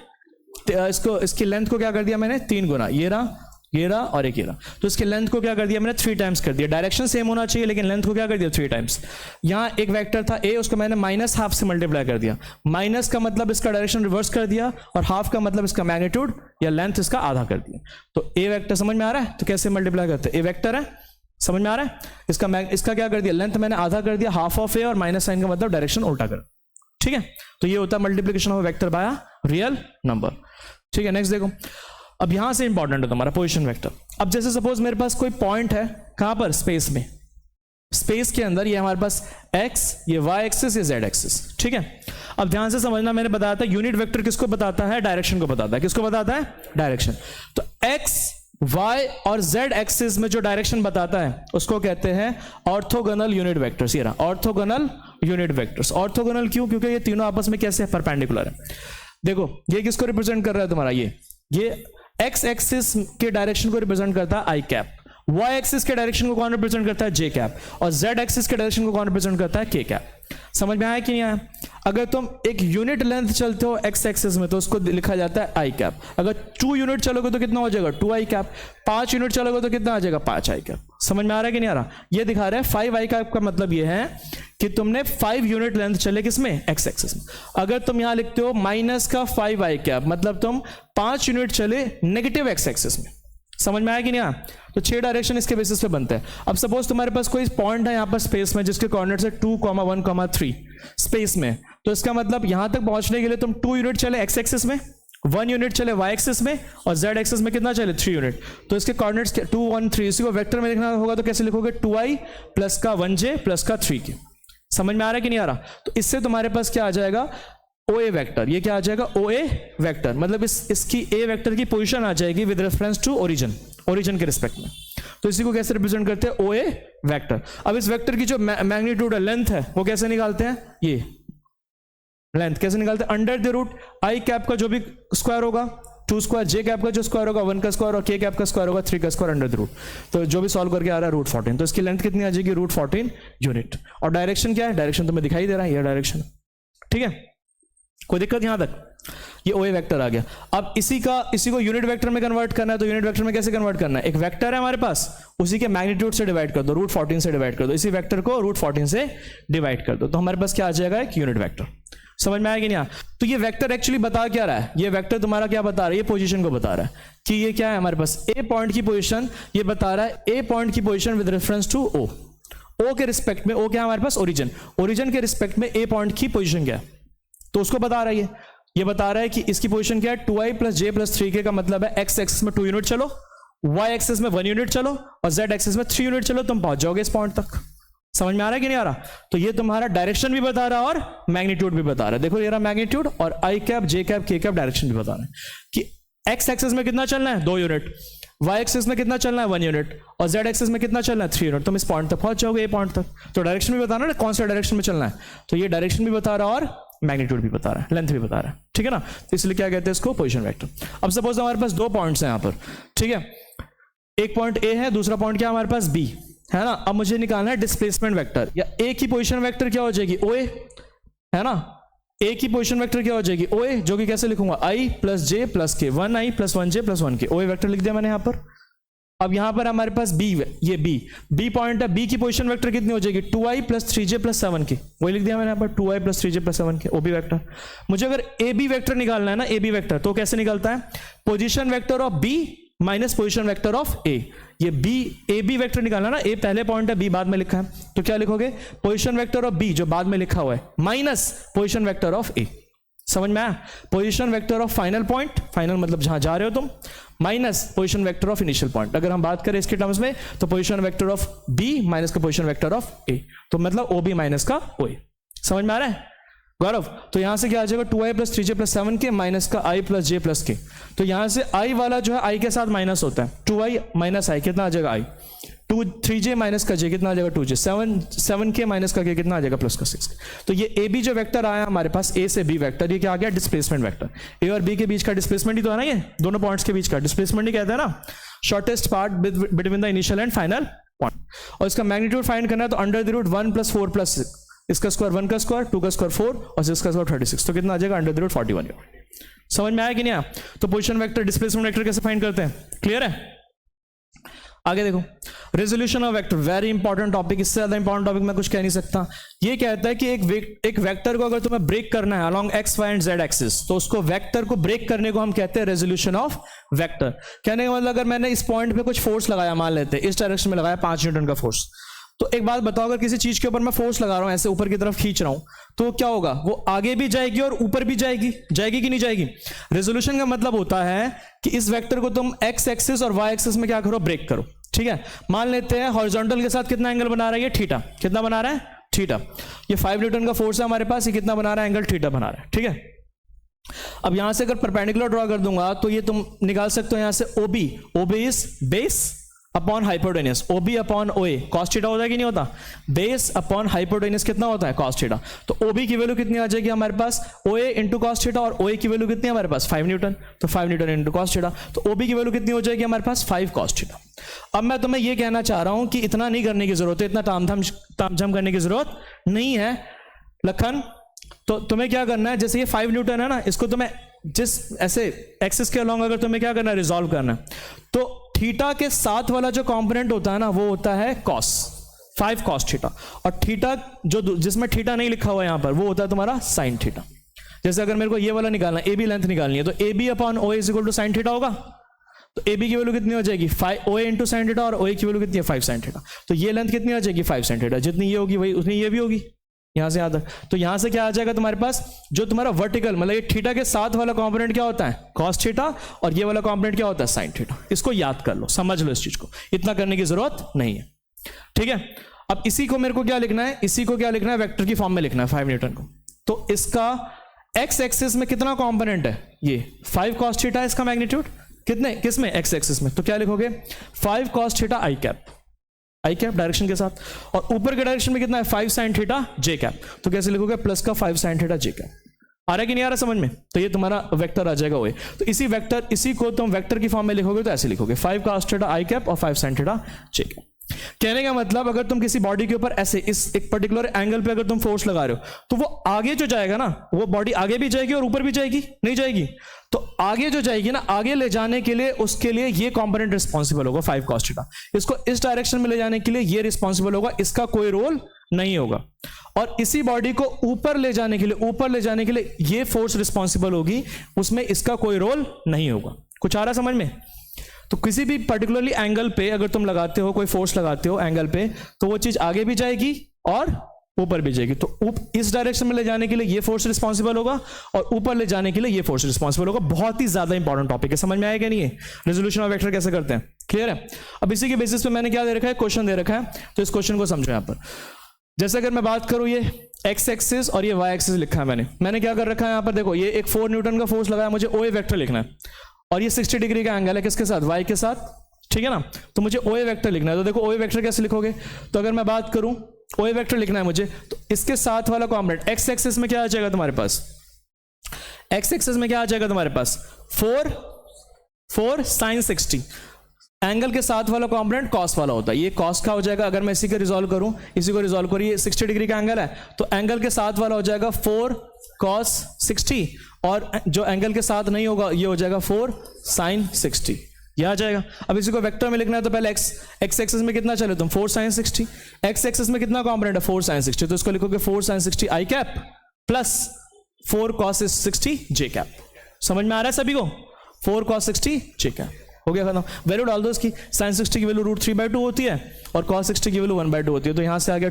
इसको, इसकी लेंथ को क्या कर दिया मैंने 3 गुना, ये रहा और एक ये रहा, तो इसके लेंथ को क्या कर दिया मैंने 3 टाइम्स कर दिया। डायरेक्शन सेम होना चाहिए लेकिन लेंथ को क्या कर दिया 3 टाइम्स। यहाँ एक वेक्टर था ए, उसको मैंने -½ से मल्टीप्लाई कर दिया। माइनस का मतलब इसका डायरेक्शन रिवर्स कर दिया और हाफ का मतलब इसका मैग्नीट्यूड या लेंथ इसका आधा कर दिया। तो ए वेक्टर समझ में आ रहा है, तो कैसे मल्टीप्लाई करते हैं, ए वेक्टर है समझ में आ रहा है, इसका क्या कर दिया लेंथ मैंने आधा कर दिया, हाफ ऑफ ए, और माइनस साइन का मतलब डायरेक्शन उल्टा कर। ठीक है, तो ये होता है multiplication of vector by real number. ठीक है, नेक्स्ट देखो, अब यहां से इंपॉर्टेंट है तुम्हारा पोजीशन वेक्टर। अब जैसे सपोज मेरे पास कोई पॉइंट है, कहां पर स्पेस में, स्पेस के अंदर, ये हमारे पास x, ये y एक्सिस, ये z एक्सिस। ठीक है, अब ध्यान से समझना, मैंने बताया था यूनिट वेक्टर किसको बताता है, डायरेक्शन को बताता है। किसको बताता है, डायरेक्शन। तो x, y और z एक्सिस में जो डायरेक्शन बताता है उसको कहते हैं ऑर्थोगोनल यूनिट वेक्टर्स। ये रहा ऑर्थोगोनल यूनिट वेक्टर्स। ऑर्थोगोनल क्यों, क्योंकि ये तीनों आपस में कैसे परपेंडिकुलर है। देखो ये किसको रिप्रेजेंट कर रहा है तुम्हारा, ये x एक्सिस के डायरेक्शन को रिप्रेजेंट करता है आई कैप, y एक्सिस के डायरेक्शन को कौन रिप्रेजेंट करता है j कैप, और z एक्सिस के डायरेक्शन को कौन रिप्रेजेंट करता है k कैप। समझ में आया कि नहीं आया। अगर तुम एक यूनिट लेंथ चलते हो x एक्सिस में तो उसको लिखा जाता है आई कैप। अगर 2 यूनिट चलोगे तो कितना हो जाएगा 2 आई कैप, 5 यूनिट चलोगे तो कितना आ जाएगा 5 आई कैप। समझ में आ रहा है कि नहीं आ रहा। ये दिखा रहा है 5 आई कैप का मतलब ये है कि तुमने 5 यूनिट लेंथ चले किसमें, x एक्सिस में। अगर तुम यहां लिखते हो -5 आई कैप मतलब तुम 5 यूनिट चले नेगेटिव x एक्सिस में। समझ में आया कि नहीं आया। तो 6 डायरेक्शन इसके बेसिस पे बनते हैं। अब सपोज तुम्हारे पास कोई पॉइंट है यहाँ पर स्पेस में जिसके कोऑर्डिनेट्स है 2, 1, 3 स्पेस में, तो इसका मतलब यहां तक पहुंचने के लिए तुम 2 यूनिट चले x एक्सिस में, 1 यूनिट चले y एक्सिस में, और z एक्सिस में कितना चले 3 यूनिट। तो इसके कोऑर्डिनेट्स 2, 1, 3, इसी को वेक्टर में लिखना होगा तो कैसे लिखोगे 2i प्लस का 1j प्लस का 3k। समझ में आ रहा है कि नहीं आ रहा। तो इससे तुम्हारे पास क्या आ जाएगा OA वेक्टर। ये क्या आ जाएगा OA वेक्टर, मतलब इसकी A वेक्टर की पोजीशन आ जाएगी विद रेफरेंस टू ओरिजिन के रिस्पेक्ट में। तो इसी को कैसे रिप्रेजेंट करते हैं OA वेक्टर। अब इस वेक्टर की जो मैग्नीट्यूड है, लेंथ है, वो कैसे निकालते हैं, ये लेंथ कैसे निकालते हैं, under the root I cap का जो भी स्क्वायर होगा, 2 स्क्वायर, जे कैप का जो स्क्वायर होगा 1 का स्क्वायर, और के कैप का स्क्वायर होगा 3 का स्क्वायर अंडर द रूट। तो जो भी सॉल्व करके आ रहा है √14, तो इसकी लेंथ कितनी आ जाएगी √14 यूनिट। और डायरेक्शन क्या है, डायरेक्शन तुम्हें दिखाई दे रहा है, ये डायरेक्शन। ठीक है, कोई दिक्कत यहां तक। ये OA वेक्टर आ गया। अब इसी को यूनिट वेक्टर में कन्वर्ट करना है, तो यूनिट वेक्टर में कैसे कन्वर्ट करना है, एक वेक्टर है हमारे पास, उसी के मैग्नीट्यूड से डिवाइड कर दो, √14 से डिवाइड कर दो, इसी वेक्टर को √14 से डिवाइड कर दो, तो हमारे पास क्या आ जाएगा एक यूनिट वेक्टर। समझ में आया कि नहीं। तो ये वेक्टर एक्चुअली बता क्या रहा है, ये वेक्टर तुम्हारा क्या बता रहा है, ये पोजीशन को बता रहा है कि ये क्या है हमारे पास A पॉइंट की पोजीशन, ये बता रहा है A पॉइंट की position with reference to O के रिस्पेक्ट में। O क्या है हमारे पास, ओरिजिन के रिस्पेक्ट में A पॉइंट की पोजीशन क्या है, तो उसको बता रहा है। ये बता रहा है कि इसकी पोजीशन क्या है 2i plus j plus 3k का मतलब है x एक्सिस में 2 यूनिट चलो, y एक्सिस में 1 यूनिट चलो, और z एक्सिस में 3 यूनिट चलो, तुम पहुंच जाओगे इस पॉइंट तक। समझ में आ रहा है कि नहीं आ रहा। तो ये तुम्हारा डायरेक्शन भी बता रहा है और मैग्नीट्यूड भी बता रहा है। देखो ये रहा मैग्नीट्यूड, और आई कैप, जे कैप, के कैप डायरेक्शन भी बता रहा है कि x एक्सिस में कितना चलना है 2 यूनिट, y एक्सिस में कितना चलना है 1 यूनिट, और z एक्सिस में कितना चलना है 3 यूनिट। तुम इस पॉइंट तक पहुंच जाओगे, ये पॉइंट तक। तो डायरेक्शन भी बताना ना, कौन सा डायरेक्शन में चलना है, तो ये डायरेक्शन भी बता रहा है और मैग्नीट्यूड भी बता रहा है, लेंथ भी बता रहा है। ठीक है ना, तो इसलिए क्या कहते हैं इसको पोजीशन वेक्टर। अब सपोज हमारे पास 2 पॉइंट्स हैं यहाँ पर, ठीक है, एक पॉइंट A है, दूसरा पॉइंट क्या हमारे पास B है ना। अब मुझे निकालना है डिस्प्लेसमेंट वेक्टर, या A की पोजीशन वेक्टर क्या हो जाएगी OA है ना। A की पोजीशन वेक्टर क्या हो जाएगी OA, जो कि कैसे लिखूंगा i plus j plus k, 1i plus 1j plus 1k। OA vector लिख दिया मैंने यहाँ पर। अब यहां पर हमारे पास बी, ये बी पॉइंट है, बी की पोजीशन वेक्टर कितनी हो जाएगी 2i + 3j + 7 की, वही लिख दिया मैंने यहाँ पर 2i + 3j + 7 के, ओबी वेक्टर। मुझे अगर ए बी वेक्टर निकालना है ना, ए बी वेक्टर, तो कैसे निकलता है, position vector of B minus position vector of A. ये बी ए बी वेक्टर निकालना ना, ए पहले पॉइंट है, बी बाद में लिखा है, तो क्या लिखोगे, पोजीशन वेक्टर ऑफ बी जो बाद में लिखा हुआ है minus position vector of A. समझ में आया, position vector of final point, final मतलब जहां जा रहे हो तुम, minus position vector of initial point. अगर हम बात करें इसके टर्म्स में तो position vector of B minus का पोजीशन वेक्टर ऑफ ए, तो मतलब ओ बी माइनस का ओ ए। समझ में आ रहा है गौरव? तो यहां से क्या आ जाएगा 2i + 3j + 7 के माइनस का i + j + के। तो यहां से i वाला जो है i के साथ माइनस होता है, 2i - i कितना आ जाएगा i, 3j माइनस का j कितना आ जाएगा 2j, 7 के माइनस का k कितना आ जाएगा प्लस का 6। तो ये ए बी जो वेक्टर आया हमारे पास, ए से बी वेक्टर, ये क्या आ गया डिस्प्लेसमेंट वेक्टर। ए और बी के बीच का डिस्प्लेसमेंट ही तो है ना, ये दोनों पॉइंट्स के बीच का डिस्प्लेसमेंट ही कहते हैं ना, shortest part between the initial and final point. और इसका मैग्नीट्यूड फाइंड करना है तो √1 + 4 + 6, इसका स्क्वायर 1 का स्क्वायर, 2 का स्क्वायर 4 और 6 का स्क्वायर 36, तो कितना आ जाएगा √41। समझ में आया कि नहीं आया? तो पोजीशन वेक्टर डिस्प्लेसमेंट वेक्टर कैसे फाइंड करते हैं, क्लियर है? आगे देखो, resolution of vector, very important topic, इससे ज्यादा इंपॉर्टेंट टॉपिक मैं कुछ कह नहीं सकता। ये कहता है कि एक वेक्टर को अगर तुम्हें ब्रेक करना है along x, y and z axis, तो उसको वेक्टर को ब्रेक करने को हम कहते हैं रेजोल्यूशन ऑफ वेक्टर। कहने का मतलब अगर मैंने इस पॉइंट पे कुछ फोर्स लगाया, मान लेते हैं इस डायरेक्शन में लगाया 5 न्यूटन का फोर्स, तो एक बात बताओ, अगर किसी चीज के ऊपर मैं फोर्स लगा रहा हूं, ऐसे ऊपर की तरफ खींच रहा हूं, तो क्या होगा, वो आगे भी जाएगी और ऊपर भी जाएगी, जाएगी कि नहीं जाएगी? रेजोल्यूशन का मतलब होता है कि इस वेक्टर को तुम x एक्सिस और y एक्सिस में क्या करो, ब्रेक करो। ठीक है, मान लेते हैं हॉरिजॉन्टल के साथ कितना एंगल बना रहा है, ये थीटा, कितना बना रहा है, थीटा। ये 5 न्यूटन का फोर्स है हमारे पास, ये कितना बना रहा है, एंगल थीटा बना रहा है। ठीक है, अब यहां से अगर परपेंडिकुलर ड्रॉ कर दूंगा तो ये तुम निकाल सकते हो यहां से OB, OB is base upon hypotenuse, OB upon OA cos theta होता है कि नहीं होता, बेस अपॉन हाइपोटेनियस कितना होता है, कॉस थीटा। तो ओबी की वैल्यू कितनी आ जाएगी हमारे पास, ओए इंटू कॉस थीटा, और ओए की वैल्यू कितनी है हमारे पास 5 न्यूटन, तो 5 न्यूटन इंटू कॉस थीटा, तो ओबी की वैल्यू कितनी हो जाएगी हमारे पास 5 कॉस थीटा। अब मैं तुम्हें यह कहना चाह रहा हूं कि इतना नहीं करने की जरूरत है, इतना तामझाम करने की जरूरत नहीं है लखन। तो तुम्हें क्या करना है, जैसे ये 5 न्यूटन है ना, इसको तुम्हें जिस ऐसे एक्सिस के अलोंग अगर तुम्हें क्या करना है, रिजॉल्व करना है, तो थीटा के साथ वाला जो कंपोनेंट होता है ना, वो होता है कॉस, 5 कॉस थीटा, और थीटा जो जिसमें थीटा नहीं लिखा हुआ है यहां पर, वो होता है तुम्हारा साइन थीटा। जैसे अगर मेरे को ये वाला निकालना है, ए बी लेंथ निकालनी है, तो A B upon O is equal to sine theta होगा, तो ए बी की वैल्यू कितनी हो जाएगी 5 ओ इंटू साइन थीटा, और ओ की वैल्यू कितनी है 5 साइन थीटा। तो ये लेंथ कितनी आ जाएगी 5 साइन थीटा, जितनी ये होगी वही उतनी ये भी होगी, यहां से यहां तक। तो यहां से क्या आ जाएगा तुम्हारे पास, जो तुम्हारा वर्टिकल मतलब ये थीटा के साथ वाला कंपोनेंट क्या होता है, कॉस थीटा, और ये वाला कंपोनेंट क्या होता है, साइन थीटा। इसको याद कर लो, समझ लो इस चीज को, इतना करने की जरूरत नहीं है। ठीक है, अब इसी को मेरे को क्या लिखना है, इसी को क्या लिखना है, वेक्टर की फॉर्म में लिखना है 5 न्यूटन को। तो इसका एक्स एक्सिस में कितना कंपोनेंट है, ये 5 कॉस थीटा है इसका मैग्नीट्यूड, कितने किसमें, एक्स एक्सिस में, तो क्या लिखोगे 5 कॉस थीटा आई कैप डायरेक्शन के साथ, और ऊपर के डायरेक्शन में कितना है 5 साइन थीटा जे कैप, तो कैसे लिखोगे प्लस का 5 साइन थीटा जे कैप। आ रहा है कि नहीं आ रहा समझ में? तो ये तुम्हारा वेक्टर आ जाएगा वो। तो इसी को तुम वेक्टर की फॉर्म में लिखोगे तो ऐसे लिखोगे 5 कॉस थीटा आई कैप और 5 साइन थीटा जे कैप। कहने का मतलब अगर तुम किसी बॉडी के ऊपर ऐसे इस एक पर्टिकुलर एंगल पे अगर तुम फोर्स लगा रहे हो, तो वो आगे जो जाएगा ना, वो बॉडी आगे भी जाएगी और ऊपर भी जाएगी, नहीं जाएगी? तो आगे जो जाएगी ना, आगे ले जाने के लिए उसके लिए ये कंपोनेंट रिस्पॉन्सिबल होगा 5 कॉस थीटा। इसको इस डायरेक्शन में ले जाने के लिए ये रिस्पॉन्सिबल होगा, इसका कोई रोल नहीं होगा। और इसी बॉडी को ऊपर ले जाने के लिए ये फोर्स रिस्पॉन्सिबल होगी, उसमें इसका कोई रोल नहीं होगा। कुछ आ रहा समझ में? तो किसी भी पर्टिकुलरली एंगल पे अगर तुम लगाते हो, कोई फोर्स लगाते हो एंगल पे, तो वो चीज आगे भी जाएगी और ऊपर भी जाएगी। तो इस डायरेक्शन में ले जाने के लिए ये फोर्स रिस्पॉन्सिबल होगा, और ऊपर ले जाने के लिए ये फोर्स रिस्पॉन्सिबल होगा। बहुत ही ज्यादा इंपॉर्टेंट टॉपिक है, समझ में आएगा नहीं है? रेजोल्यूशन ऑफ वेक्टर कैसे करते हैं, क्लियर है? अब इसी के बेसिस पे मैंने क्या दे रखा है, क्वेश्चन दे रखा है, तो इस क्वेश्चन को समझो। यहां पर जैसे अगर मैं बात करूं, ये एक्स एक्सिस और ये वाई एक्सिस लिखा है मैंने क्या कर रखा है, यहां पर देखो, ये एक 4 न्यूटन का फोर्स लगाया, मुझे ओ ए वेक्टर लिखना है, और ये 60 डिग्री का एंगल है किसके साथ, वाई के साथ, ठीक है ना? तो मुझे ओ ए वेक्टर लिखना है। तो देखो ओ ए वेक्टर कैसे लिखोगे, तो अगर मैं बात करूं ओ ए वेक्टर लिखना है मुझे, तो इसके साथ वाला कॉम्पोनेंट एक्स एक्सिस में क्या आ जाएगा तुम्हारे पास, एक्स एक्सिस में क्या आ जाएगा तुम्हारे पास 4 साइन 60, एंगल के साथ वाला कंपोनेंट कॉस वाला होता है, ये कॉस का हो जाएगा। अगर मैं इसी को रिजॉल्व करूं, ये 60 डिग्री का एंगल है, तो एंगल के साथ वाला हो जाएगा 4 cos 60, और जो एंगल के साथ नहीं होगा ये हो जाएगा 4 sin 60। ये आ जाएगा। अब इसी को वेक्टर में लिखना है तो पहले एक्स एक्सेस में कितना चले तुम 4 sin 60, एक्स एक्सेस में कितना कॉम्पोनेंट है 4 sin 60, तो इसको लिखोगे 4 sin 60 आई कैप प्लस 4 cos 60 जे कैप। समझ में आ रहा है सभी को? 4 cos 60 जे कैप हो गया खत्म। वैल्यू डाल दो इसकी, sin 60 की वैल्यू √3/2 होती है और cos 60 की वैल्यू 1/2 होती है, तो यहां से आ गया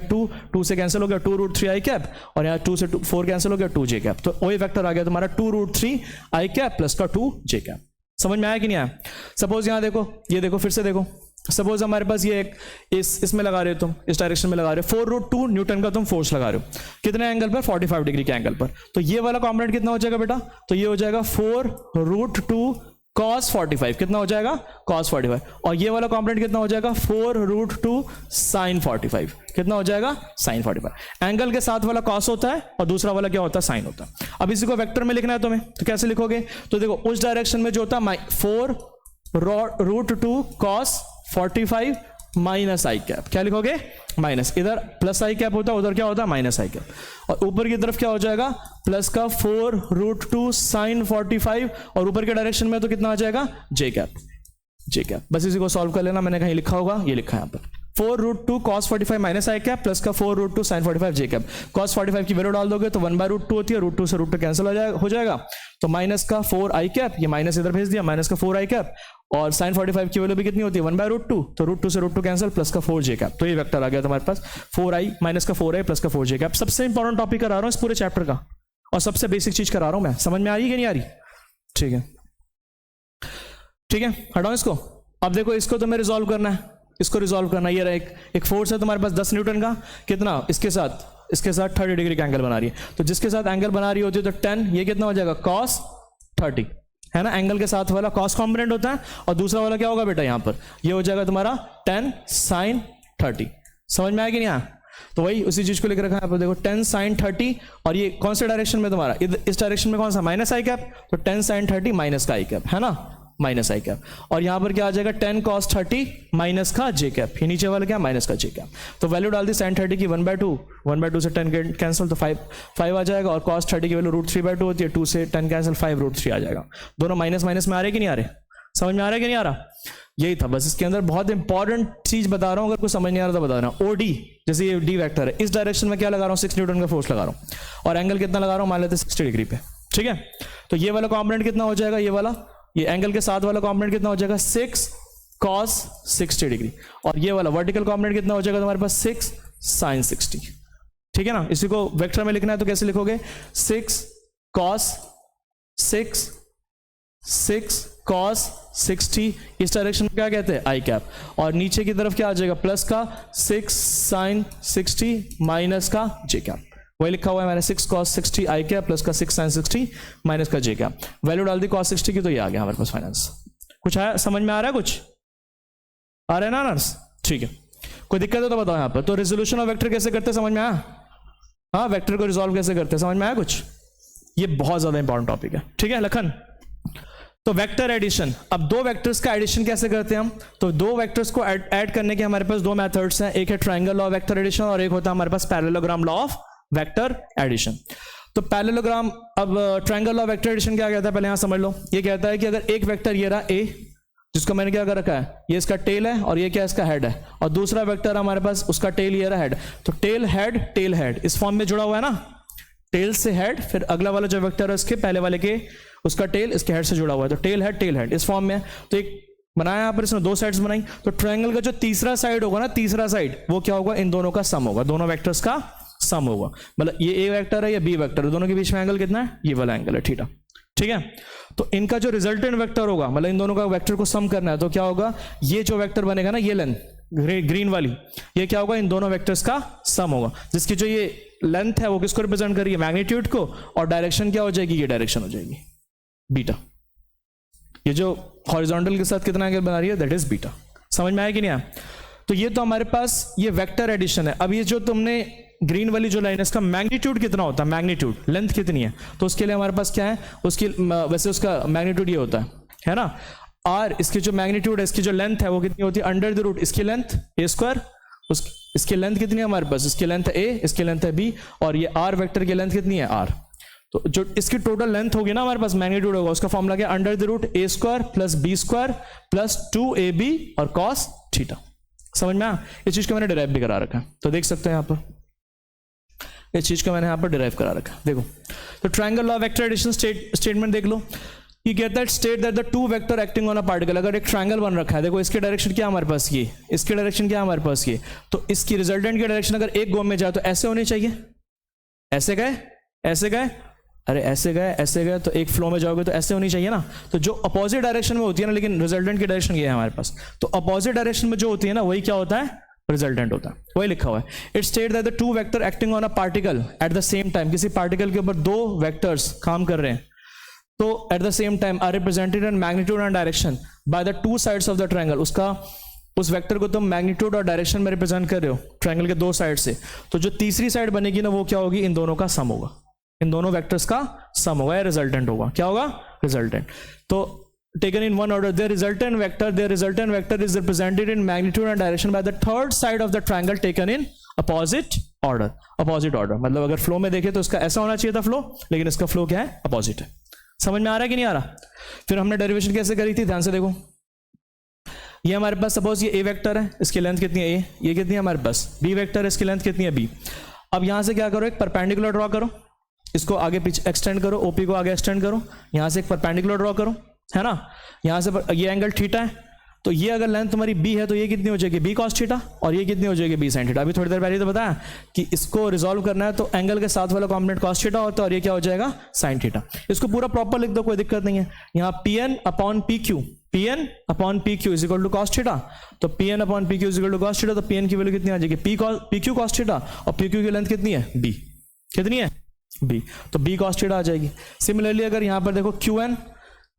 2 से कैंसिल हो गया 2√3 आई कैप और यहाँ 2 से 4 कैंसिल हो गया 2 जे कैप, तो वही वेक्टर आ गया तुम्हारा 2√3 आई कैप प्लस का 2 जे कैप। समझ में आया कि नहीं आया? सपोज यहां देखो, ये देखो फिर से देखो, सपोज हमारे पास ये एक इसमें लगा रहे हो तुम, इस डायरेक्शन में लगा रहे हो, 4√2 न्यूटन का तुम फोर्स लगा रहे हो, कितने एंगल पर 45 डिग्री के एंगल पर, तो ये वाला कॉम्पोनेंट कितना हो जाएगा बेटा, तो ये हो जाएगा 4√2 cos 45, कितना हो जाएगा cos 45, और ये वाला कॉम्पोनेंट कितना हो जाएगा 4√2 sin 45, कितना हो जाएगा sin 45। एंगल के साथ वाला cos होता है और दूसरा वाला क्या होता है sin होता है। अब इसी को वेक्टर में लिखना है तुम्हें, तो कैसे लिखोगे, तो देखो उस डायरेक्शन में जो होता है 4√2 cos 45 माइनस आई कैप, क्या लिखोगे माइनस, इधर प्लस आई कैप होता है उधर क्या होता है माइनस आई कैप, और ऊपर की तरफ क्या हो जाएगा प्लस का 4√2 sin 45 और ऊपर के डायरेक्शन में तो कितना आ जाएगा जे कैप, जे कैप। बस इसी को सॉल्व कर लेना, मैंने कहीं लिखा होगा, ये लिखा है यहाँ पर 4√2 cos 45 माइनस आई कैप प्लस का 4√2 sin 45 जे कैप। cos 45 की वैल्यू डाल दोगे तो 1/√2 होती है, √2 से √2 कैंसिल हो जाएगा, तो माइनस का 4 आई कैप, ये माइनस इधर भेज दिया, माइनस का 4 आई कैप, और sin 45 की वैल्यू भी कितनी होती है 1/√2, तो √2 से √2 कैंसिल प्लस का 4 जे कैप, तो ये वेक्टर आ गया तुम्हारे पास 4i माइनस का 4i प्लस का 4 जे कैप। सबसे इंपॉर्टेंट टॉपिक करा रहा हूँ इस पूरे चैप्टर का और सबसे बेसिक चीज करा रहा हूं मैं, समझ में आ रही है कि नहीं आ रही? ठीक है ठीक है, हटाओ इसको। अब देखो इसको तुम्हें रिजॉल्व करना है, इसको रिजॉल्व करना है। ये रहा एक फोर्स है तुम्हारे पास 10 न्यूटन का, कितना इसके साथ 30 डिग्री का एंगल बना रही है, तो जिसके साथ एंगल बना रही होती है तो 10, ये कितना हो जाएगा cos 30 है ना, एंगल के साथ वाला cos कॉम्पोनेंट होता है, और दूसरा वाला क्या होगा बेटा यहाँ पर, ये हो जाएगा तुम्हारा 10 sin 30। समझ में आया कि नहीं आया? तो वही उसी चीज को लिख रखा है यहाँ पर, देखो 10 sin 30, और ये कौन से डायरेक्शन में तुम्हारा, इस डायरेक्शन में कौन सा माइनस आई कैप, तो 10 sin 30 माइनस का आई कैप है ना, माइनस आई कैप, और यहां पर क्या आ जाएगा 10 cos 30 माइनस का जे कैप, ये नीचे वाला क्या माइनस का जे कैप। तो वैल्यू डाल दी sin 30 की 1/2 से 10 कैंसिल, तो 5 आ जाएगा, और cos 30 की वैल्यू √3/2 होती है, 2 से 10 कैंसिल 5√3 आ जाएगा। दोनों माइनस माइनस में आ रहे कि नहीं आ रहे? समझ में आ रहा है कि नहीं आ रहा? यही था बस, इसके अंदर बहुत इंपॉर्टेंट चीज बता रहा हूं, अगर कुछ समझ नहीं आ रहा तो बता रहा हूं। ओडी जैसे ये डी वेक्टर है, इस डायरेक्शन में क्या लगा रहा हूं 6 न्यूटन का फोर्स लगा रहा हूं, और एंगल कितना लगा रहा हूं मान लेते 60 डिग्री पे, ठीक है। तो ये वाला कॉम्पोनेंट कितना हो जाएगा, ये वाला, ये एंगल के साथ वाला कॉम्पोनेंट कितना हो जाएगा 6 cos 60 डिग्री, और ये वाला वर्टिकल कॉम्पोनेंट कितना हो जाएगा तुम्हारे पास 6 sin 60, ठीक है ना। इसी को वेक्टर में लिखना है तो कैसे लिखोगे 6 cos 60, इस डायरेक्शन में क्या कहते हैं आई कैप, और नीचे की तरफ क्या आ जाएगा प्लस का 6 sin 60 माइनस का जे कैप, वही लिखा हुआ है मैंने 6 cos 60 आई कैप प्लस का 6 sin 60 माइनस का जे कैप। वैल्यू डाल दी cos 60 की, तो ये आ गया हमारे पास फाइनेंस। कुछ आया समझ में आ रहा है, कुछ आ रहा है ना नर्स? ठीक है, कोई दिक्कत है तो बताओ यहाँ पर। तो रेजोल्यूशन ऑफ वेक्टर कैसे करते समझ में आया? हाँ, वेक्टर को रिजॉल्व कैसे करते समझ में आया कुछ? ये बहुत ज्यादा इंपॉर्टेंट टॉपिक है, ठीक है लखन। तो वेक्टर एडिशन, अब दो वेक्टर्स का एडिशन कैसे करते हैं हम? तो दो वेक्टर्स को ऐड करने के हमारे पास दो मेथड्स हैं, एक है triangle law of vector addition और एक होता है हमारे पास parallelogram law of vector addition. तो पैरेललोग्राम, अब triangle law of vector addition क्या कहता है पहले यहां समझ लो। ये कहता है कि अगर एक वेक्टर ये रहा ए, जिसको मैंने क्या कर रखा है, ये इसका टेल है और ये क्या इसका हेड है, और दूसरा वेक्टर हमारे पास उसका टेल ये रहा हेड, तो टेल हेड इस फॉर्म में जुड़ा हुआ है ना, टेल से हेड, फिर अगला वाला जो वेक्टर है उसके पहले वाले के उसका टेल इसके हेड से जुड़ा हुआ है, तो टेल हेड इस फॉर्म में है। तो एक बनाया यहाँ पर, इसने दो साइड्स बनाई, तो ट्रायंगल का जो तीसरा साइड होगा ना, तीसरा साइड वो क्या होगा, इन दोनों का सम होगा, दोनों वेक्टर्स का सम होगा। मतलब ये ए वेक्टर है या बी वेक्टर है, दोनों के बीच में एंगल कितना है, ये वाला एंगल है थीटा, ठीक है। तो इनका जो रिजल्टेंट वेक्टर होगा, मतलब इन दोनों का वेक्टर को सम करना है, तो क्या होगा, ये जो वेक्टर बनेगा ना, ये लेंथ ग्रीन वाली, ये क्या होगा, इन दोनों वेक्टर्स का सम होगा, जिसकी जो ये लेंथ है वो किसको रिप्रेजेंट कर रही है, मैग्नीट्यूड को, और डायरेक्शन क्या हो जाएगी, ये डायरेक्शन हो जाएगी बीटा। ये जो हॉरिजॉन्टल के साथ कितना एंगल बना रही है, दैट इज बीटा। समझ में आया कि नहीं आया? तो ये तो हमारे पास ये वेक्टर एडिशन है। अब ये जो तुमने ग्रीन वाली जो लाइन है, इसका मैग्नीट्यूड कितना होता है, मैग्नीट्यूड लेंथ कितनी है, तो उसके लिए हमारे पास क्या है, उसकी वैसे उसका मैग्नीट्यूड ये होता है ना, आर, इसकी जो मैग्नीट्यूड है, इसकी जो लेंथ है वो कितनी होती है, अंडर द रूट इसकी लेंथ ए स्क्वायर, इसकी लेंथ कितनी है हमारे पास, इसकी लेंथ है ए, इसकी लेंथ है बी, और ये आर वेक्टर की लेंथ कितनी है आर। तो जो इसकी टोटल लेंथ होगी ना हमारे पास, मैग्नीट्यूड होगा, उसका फॉर्मूला क्या, under the root A square plus B square plus 2ab और कॉस थीटा। समझ में आया? इस चीज को मैंने डिराइव भी करा रखा है, तो देख सकते हैं यहां पर, इस चीज को मैंने यहां पर डिराइव करा रखा है। देखो तो triangle law vector addition statement देख लो, ये कहता है state that the two vector acting on a particle, अगर एक ट्रायंगल बन रखा है, देखो इसकी डायरेक्शन क्या हमारे पास, ये इसकी डायरेक्शन क्या हमारे पास, ये, तो इसकी रिजल्टेंट की डायरेक्शन अगर एक गोल में जाए तो ऐसे होनी चाहिए, ऐसे गए, ऐसे गए, अरे ऐसे गए तो एक फ्लो में जाओगे तो ऐसे होनी चाहिए ना। तो जो अपोजिट डायरेक्शन में होती है ना, लेकिन रिजल्टेंट की डायरेक्शन ये है हमारे पास, तो अपोजिट डायरेक्शन में जो होती है ना वही क्या होता है, रिजल्टेंट होता है, वही लिखा हुआ है। It state that the two vector acting on a particle at the same time, किसी पार्टिकल के ऊपर दो वेक्टर्स काम कर रहे हैं, तो at the same time are represented in magnitude and direction by the two sides of the triangle, उसका उस वेक्टर को तुम मैग्नीट्यूड और डायरेक्शन में रिप्रेजेंट कर रहे हो ट्रायंगल के दो साइड से, तो जो तीसरी साइड बनेगी ना वो क्या होगी, इन दोनों का सम होगा, इन दोनों वेक्टर्स का सम होगा, रिजल्टेंट होगा, क्या होगा, रिजल्टेंट। तो taken in one order, their resultant vector is represented in magnitude and direction by the third side of the triangle taken in opposite order, मतलब अगर फ्लो में देखें तो इसका ऐसा होना चाहिए था फ्लो, लेकिन इसका फ्लो क्या है, अपोजिट है। समझ में आ रहा है कि नहीं आ रहा? फिर हमने डेरिवेशन कैसे करी थी, ध्यान से देखो, ये हमारे पास सपोज ये ए वेक्टर है, इसकी लेंथ कितनी है, ये कितनी है हमारे पास, बी वेक्टर है, इसकी लेंथ कितनी है, बी। अब यहां से क्या करो, एक परपेंडिकुलर ड्रॉ करो, इसको आगे पीछे एक्सटेंड करो, ओपी को आगे एक्सटेंड करो, यहां से एक परपेंडिकुलर ड्रॉ करो, है ना, यहां से ये एंगल थीटा है, तो ये अगर लेंथ तुम्हारी बी है तो ये कितनी हो जाएगी, बी कॉस थीटा, और ये कितनी हो जाएगी, बी साइन थीटा। अभी थोड़ी देर पहले तो बताया कि इसको रिजॉल्व करना है तो एंगल के साथ वाला कॉम्पोनेंट कॉस थीटा होता है और ये क्या हो जाएगा, साइन थीटा। इसको पूरा प्रॉपर लिख दो, कोई दिक्कत नहीं है। यहाँ pn upon P Q is equal to cos theta, तो pn upon P Q is equal to cos theta, तो pn की वैल्यू कितनी आ जाएगी, पी क्यू कॉस थीटा, और पी क्यू की लेंथ कितनी है, बी, कितनी है, बी, तो बी कॉस थीटा आ जाएगी। सिमिलरली अगर यहाँ पर देखो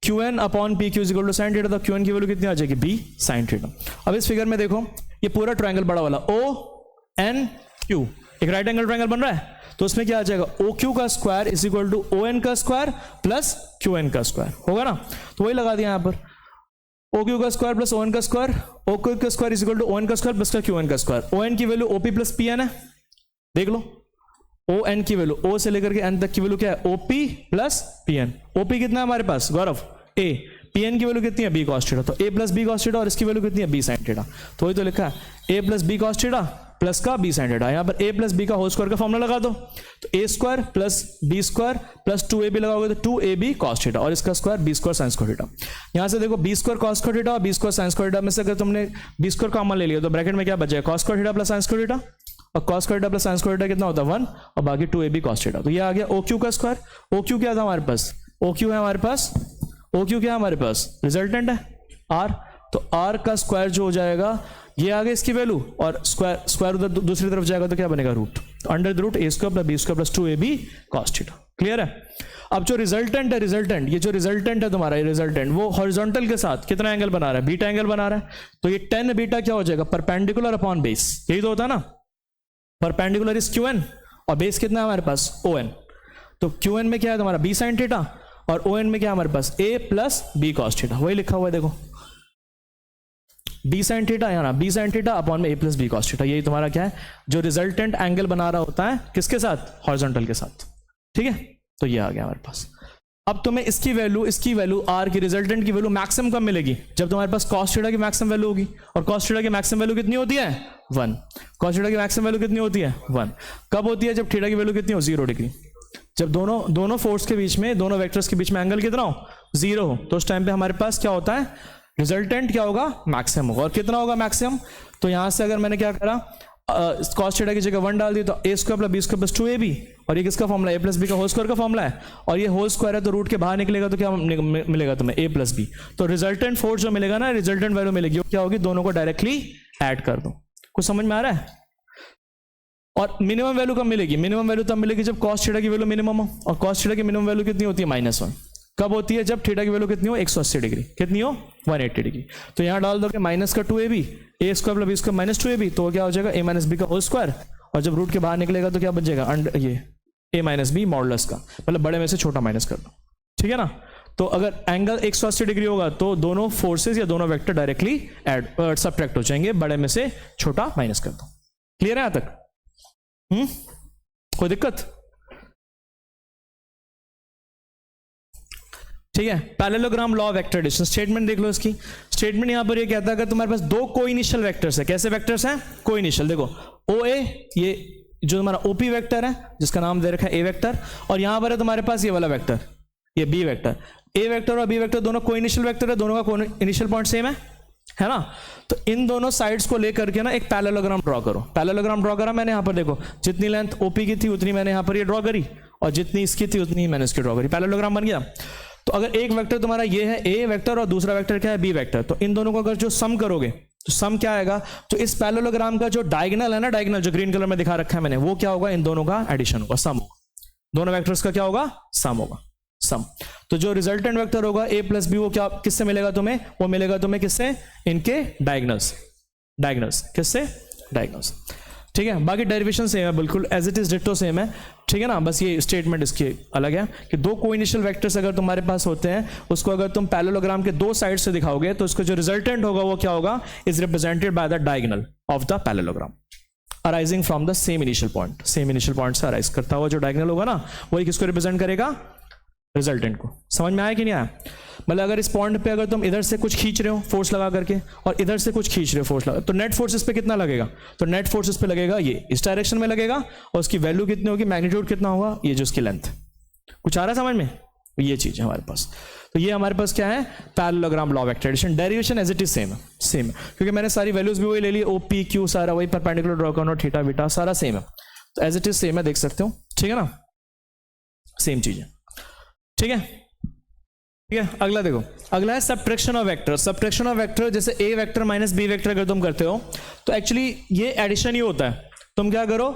Q N upon P Q is equal to sine theta, तो क्यू एन की वैल्यू कितनी आ जाएगी, बी साइन थीटा। अब इस फिगर में देखो ये पूरा ट्रायंगल बड़ा वाला ओ एन क्यू एक राइट एंगल ट्रायंगल बन रहा है, तो उसमें क्या आ जाएगा, ओ क्यू का square is equal to O N का स्क्वायर प्लस क्यू एन का स्क्वायर होगा ना, तो वही लगा दिया यहाँ पर, ओ क्यू का स्क्वायर प्लस ओ एन का स्क्वायर, ओ क्यू का square is equal to O N का स्क्वायर प्लस क्यू एन का स्क्वायर। ओ एन की value OP plus P N है, देख लो, ओ एन की वैल्यू, ओ से लेकर के एन तक की वैल्यू क्या है, OP plus P N. OP कितना है हमारे पास गौरव, ए, पी एन की वैल्यू कितनी है, बी कॉस थीटा, तो A plus B cos theta, और इसकी वैल्यू कितनी है, बी साइन थीटा, तो वही तो लिखा है A plus B cos theta plus का बी साइन थीटा। यहाँ पर ए प्लस बी का होल स्क्वायर का फॉर्मूला लगा दो, तो A square plus B square plus 2ab लगाओगे तो 2ab कॉस थीटा, और इसका square B square sine square theta. यहाँ से देखो B square cos square theta और B square sine square theta में से अगर तुमने बी स्क्वायर कॉमन ले लिया तो ब्रैकेट में क्या बच जाएगा, cos square theta plus sine square theta, और cos square theta plus sine square theta कितना होता है 1, और बाकी 2ab कॉस थीटा। तो ये आ गया ओ क्यू का स्क्वायर। ओ क्यू क्या था हमारे पास, ओ क्यू है हमारे पास, ओ क्यू क्या है हमारे पास, रिजल्टेंट है आर, तो आर का स्क्वायर जो हो जाएगा ये आ गया इसकी वैल्यू, और स्क्वायर उधर दूसरी तरफ जाएगा तो क्या बनेगा, रूट, तो under the root A square plus B square plus 2ab cos theta. Clear है? अब जो रिजल्टेंट है, ये जो रिजल्टेंट है तुम्हारा, ये रिजल्टेंट वो हॉरिजॉन्टल के साथ कितना एंगल बना रहा है, बीटा एंगल बना रहा है, तो ये 10 बीटा क्या हो जाएगा, परपेंडिकुलर अपॉन बेस, यही तो होता है ना, परपेंडिकुलर इज क्यू एन और बेस कितना है हमारे पास, ओ एन, तो क्यू एन में क्या है तुम्हारा, बी साइन थीटा, और ओ एन में क्या है हमारे पास, ए प्लस बी कॉस थीटा, वही लिखा हुआ है देखो, बी साइन थीटा, यहाँ बी साइन थीटा अपॉन में ए प्लस बी कॉस थीटा, यही तुम्हारा क्या है, जो रिजल्टेंट एंगल बना रहा होता है किसके साथ, हॉरिजॉन्टल के साथ। ठीक है, तो ये आ गया हमारे पास। अब तुम्हें इसकी वैल्यू आर की रिजल्टेंट की वैल्यू मैक्सिमम कब मिलेगी, जब तुम्हारे पास कॉस थीटा की मैक्सिमम वैल्यू होगी, और कॉस थीटा की मैक्सिमम वैल्यू कितनी होती है, 1। कॉस थीटा की मैक्सिमम वैल्यू कितनी होती है, 1। कब होती है, जब थीटा की वैल्यू कितनी हो, 0 डिग्री, जब दोनों फोर्स के बीच में, दोनों वेक्टर्स के बीच में एंगल कितना हो, 0 हो, तो उस टाइम पे हमारे पास क्या होता है, रिजल्टेंट क्या होगा, मैक्सिमम होगा। और कितना होगा मैक्सिमम, तो यहां से अगर मैंने क्या करा, कॉस थीटा की जगह 1 डाल दी, तो A square plus B square plus 2ab, और ये किसका फॉर्मूला, ए प्लस बी का होल स्क्वायर का फॉर्मूला है, और ये होल स्क्वायर है तो रूट के बाहर निकलेगा तो क्या मिलेगा तुम्हें, ए प्लस बी, तो रिजल्टेंट फोर्स जो मिलेगा ना, रिजल्टेंट वैल्यू मिलेगी, क्या होगी, दोनों को डायरेक्टली ऐड कर दो। कुछ समझ में आ रहा है? और मिनिमम वैल्यू कब मिलेगी, मिनिमम वैल्यू तब मिलेगी जब कॉस थीटा की वैल्यू मिनिमम हो, और कॉस थीटा की मिनिमम वैल्यू कितनी होती है, -1। कब होती है, जब थीटा की वैल्यू कितनी हो, 180 डिग्री, कितनी हो, 180 डिग्री। तो यहां डाल दोगे माइनस का 2ab, A square plus B square minus 2ab, तो क्या हो जाएगा, a माइनस बी का होल स्क्वायर, और जब रूट के बाहर निकलेगा तो क्या बच जाएगा, ये a माइनस बी मॉडुलस का, मतलब बड़े में से छोटा माइनस कर दो। ठीक है ना, तो अगर एंगल 180 डिग्री होगा तो दोनों फोर्सेज या दोनों वेक्टर डायरेक्टली सब्ट्रैक्ट हो जाएंगे, बड़े में से छोटा माइनस कर दो। क्लियर है यहां तक? कोई दिक्कत? ठीक है, parallelogram law of vector addition. Statement देख लो इसकी। स्टेटमेंट यहां पर ये कहता है अगर तुम्हारे पास दो कोइनिशियल वेक्टर्स है, कैसे वेक्टर्स हैं? कोइनिशियल। देखो ओ ए, ये जो तुम्हारा ओपी वेक्टर है जिसका नाम दे रखा है ए वेक्टर, और यहां पर है तुम्हारे पास ये वाला वेक्टर, ये बी वेक्टर। ए वेक्टर और बी वेक्टर दोनों कोइनिशियल वेक्टर है, दोनों का इनिशियल पॉइंट सेम है ना। तो इन दोनों साइड्स को लेकर के ना एक पैरेललोग्राम ड्रॉ करो। पैरेललोग्राम ड्रॉ करा मैंने, यहां पर देखो जितनी लेंथ ओपी की थी उतनी मैंने यहां पर ये ड्रॉ करी, और जितनी इसकी थी उतनी मैंने इसकी ड्रॉ करी, पैरेललोग्राम बन गया। तो अगर एक वेक्टर तुम्हारा ये है ए वेक्टर और दूसरा वेक्टर क्या है? बी वेक्टर, तो इन दोनों को अगर जो सम करोगे तो सम क्या आएगा? तो इस पैरेललोग्राम का जो डायगोनल है ना, डायगोनल जो ग्रीन कलर में दिखा रखा है मैंने, वो क्या होगा? इन दोनों का एडिशन होगा, सम होगा। दोनों वेक्टर्स का क्या होगा? सम होगा, सम। तो जो रिजल्टेंट वेक्टर होगा ए प्लस बी, वो क्या किससे मिलेगा तुम्हें? वो मिलेगा तुम्हें किससे? इनके डायगोनल्स। डायगोनल्स किससे? डायगोनल्स। ठीक है, बाकी डेरिवेशन सेम है, बिल्कुल as it is ditto same है। ठीक है ना, बस ये स्टेटमेंट इसकी अलग है कि दो कोइनिशियल वेक्टर्स अगर तुम्हारे पास होते हैं, उसको अगर तुम पैरेललोग्राम के दो साइड से दिखाओगे तो उसका जो रिजल्टेंट होगा वो क्या होगा? Is represented by the diagonal of the parallelogram arising from the same initial point. Same initial point से अराइज करता हुआ जो डायगोनल होगा ना, वही किसको रिप्रेजेंट करेगा? रिजल्टेंट को। समझ में आया कि नहीं आया? मतलब अगर इस पॉइंट पे अगर तुम इधर से कुछ खींच रहे हो फोर्स लगा करके, और इधर से कुछ खींच रहे हो फोर्स लगा, तो नेट फोर्स इस पे कितना लगेगा? तो नेट फोर्स इस पे लगेगा ये इस डायरेक्शन में लगेगा, और उसकी वैल्यू कितनी होगी? मैग्नीट्यूड कितना होगा? ये जो उसकी लेंथ। कुछ आ रहा है समझ में? ये चीज है हमारे पास। तो ये हमारे पास क्या है? Parallelogram law of vector addition. Derivation as it is same है, सेम है, क्योंकि मैंने सारी वैल्यूज भी वही ले ली, ओ पी क्यू सारा वही, परपेंडिकुलर ड्रॉ करना, थीटा बीटा सारा सेम है, तो एज इट इज सेम है, देख सकते हो। ठीक है ना, सेम चीज है। ठीक है, ठीक है। अगला देखो, अगला है subtraction of vector. Subtraction of vector, जैसे ए वेक्टर माइनस बी वेक्टर अगर तुम करते हो तो एक्चुअली ये एडिशन ही होता है। तुम क्या करो?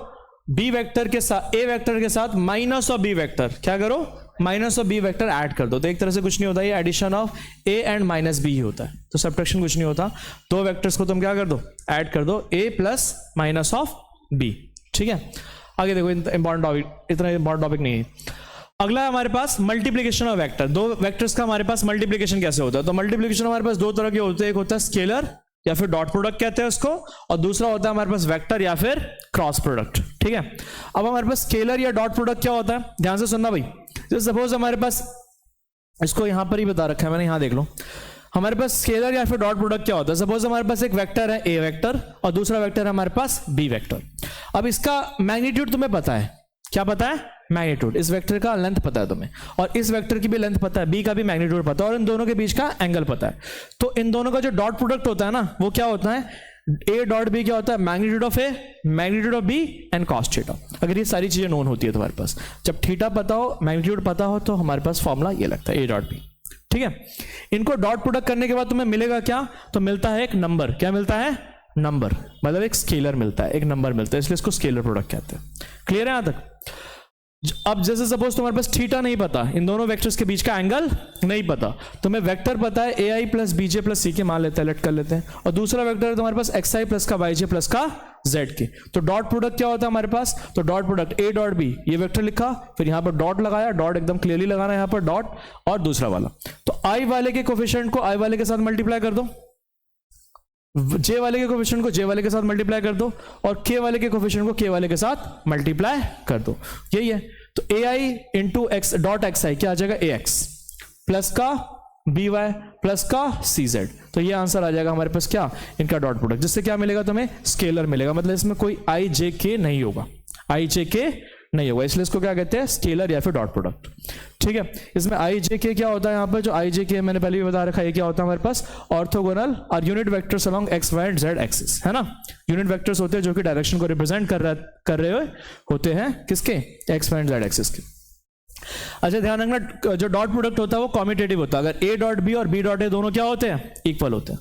बी वेक्टर के साथ ए वेक्टर के साथ माइनस ऑफ बी वेक्टर, क्या करो? Minus of B vector add कर दो। तो एक तरह से कुछ नहीं होता, ये addition of A and minus B ही होता है। तो सबट्रैक्शन कुछ नहीं होता, दो वेक्टर्स को तुम क्या कर दो? ऐड कर दो, ए प्लस माइनस ऑफ बी। ठीक है, आगे देखो, इंपॉर्टेंट टॉपिक, इतना इंपॉर्टेंट टॉपिक नहीं है। अगला है हमारे पास मल्टीप्लिकेशन ऑफ वेक्टर। दो वेक्टर्स का हमारे पास मल्टीप्लिकेशन कैसे होता है? तो मल्टीप्लिकेशन हमारे पास दो तरह के होते हैं, एक होता है स्केलर या फिर डॉट प्रोडक्ट कहते हैं उसको, और दूसरा होता है हमारे पास वेक्टर या फिर क्रॉस प्रोडक्ट। ठीक है, अब हमारे पास स्केलर या डॉट प्रोडक्ट क्या होता है? ध्यान से सुनना भाई। तो सपोज हमारे पास, इसको यहां पर ही बता रखा है मैंने, यहां देख लो, हमारे पास स्केलर या फिर डॉट प्रोडक्ट क्या होता है? सपोज हमारे पास एक वेक्टर है ए वेक्टर और दूसरा वेक्टर है हमारे पास बी वेक्टर। अब इसका मैग्नीट्यूड तुम्हें पता है, क्या पता है? मैग्नीट्यूड। इस वेक्टर का लेंथ पता है तुम्हें, और इस वेक्टर की भी लेंथ पता है, बी का भी मैग्नीट्यूड पता है, और इन दोनों के बीच का एंगल पता है। तो इन दोनों का जो डॉट प्रोडक्ट होता है ना, वो क्या होता है? ए डॉट बी क्या होता है? Magnitude of A, magnitude of B and cos theta. अगर ये सारी चीजें नोन होती है तुम्हारे पास, जब थीटा पता हो, मैग्नीट्यूड पता हो, तो हमारे पास फॉर्मूला ये लगता है ए डॉट बी। ठीक है, इनको डॉट प्रोडक्ट करने के बाद तुम्हें मिलेगा क्या? तो मिलता है एक नंबर। क्या मिलता है? नंबर, मतलब एक स्केलर मिलता है, एक नंबर मिलता है, इसलिए इसको स्केलर प्रोडक्ट कहते हैं। क्लियर है यहां तक? अब जैसे सपोज तुम्हारे पास थीटा नहीं पता, इन दोनों वेक्टर्स के बीच का एंगल नहीं पता, तुम्हें वेक्टर पता है ए आई प्लस बी जे प्लस सी के, मान लेते हैं, लेट कर लेते हैं, और दूसरा वेक्टर है तुम्हारे पास एक्स आई प्लस का वाई जे प्लस का जेड के। तो डॉट प्रोडक्ट क्या होता है हमारे पास? तो dot product A dot B, ये वेक्टर लिखा, फिर यहां पर डॉट लगाया, डॉट एकदम क्लियरली लगाना यहां पर डॉट, और दूसरा वाला, तो आई वाले के कोफिशिएंट को आई वाले के साथ मल्टीप्लाई कर दो, जे वाले के कोफिशिएंट को जे वाले के साथ मल्टीप्लाई कर दो, और के वाले के कोफिशिएंट को के वाले के साथ मल्टीप्लाई कर दो। यही है। तो ए आई इंटू एक्स डॉट एक्स आई क्या आ जाएगा? ए एक्स प्लस का बी वाई प्लस का सी जेड। तो ये आंसर आ जाएगा हमारे पास क्या? इनका डॉट प्रोडक्ट, जिससे क्या मिलेगा तुम्हें? स्केलर मिलेगा। मतलब इसमें कोई आई जे के नहीं होगा, आई जे के नहीं होगा, इसलिए इसको क्या कहते हैं? स्केलर या फिर डॉट प्रोडक्ट। ठीक है, इसमें आई जे के क्या होता है? यहाँ पर जो आई जे के मैंने पहले भी बता रखा है, ये क्या होता है हमारे पास? ऑर्थोगोनल और unit vectors along X Y and Z axis, है ना। यूनिट वेक्टर्स होते हैं जो कि डायरेक्शन को रिप्रेजेंट कर रहे होते हैं, किसके? X Y and Z axis के। अच्छा ध्यान रखना, जो डॉट प्रोडक्ट होता है वो कॉम्यूटेटिव होता है। अगर ए डॉट बी और बी डॉट ए दोनों क्या होते हैं? इक्वल होते हैं।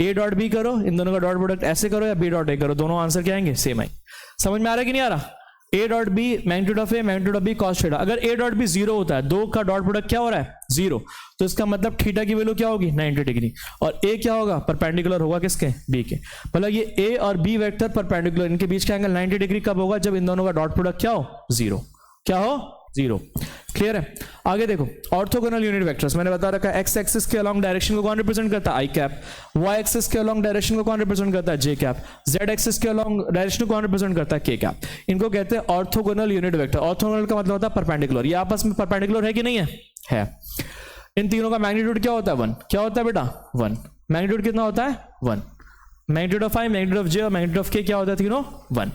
ए डॉट बी करो, इन दोनों का डॉट प्रोडक्ट ऐसे करो, या बी डॉट ए करो, दोनों आंसर क्या आएंगे? सेम आएंगे। समझ में आ रहा है कि नहीं आ रहा? A dot B magnitude of A magnitude of B cos theta. अगर ए डॉट बी जीरो होता है, दो का डॉट प्रोडक्ट क्या हो रहा है? जीरो, तो इसका मतलब थीटा की वैल्यू क्या होगी? 90 डिग्री, और ए क्या होगा? परपेंडिकुलर होगा किसके? बी के। मतलब ये ए और बी वेक्टर परपेंडिकुलर, इनके बीच का एंगल 90 डिग्री कब होगा? जब इन दोनों का डॉट प्रोडक्ट क्या हो? जीरो। क्या हो? जीरो। क्लियर है? आगे देखो, ऑर्थोगोनल यूनिट वेक्टर्स मैंने बता रखा है, एक्स एक्सिस के अलॉन्ग डायरेक्शन को कौन रिप्रेजेंट करता है? आई कैप। वाई एक्सिस के अलॉन्ग डायरेक्शन को कौन रिप्रेजेंट करता है? जे कैप। जेड एक्सिस के अलॉन्ग डायरेक्शन को कौन रिप्रेजेंट करता है? के कैप। इनको कहते हैं ऑर्थोगोनल यूनिट वेक्टर। ऑर्थोगोनल का मतलब होता है परपेंडिकुलर। ये आपस में परपेंडिकुलर है कि नहीं है? है। इन तीनों का मैग्नीट्यूड क्या होता है 1, क्या होता है बेटा 1, मैग्नीट्यूड कितना होता है 1, magnitude of i, magnitude of j और मैग्नीट्यूड ऑफ k क्या होता है तीनों 1।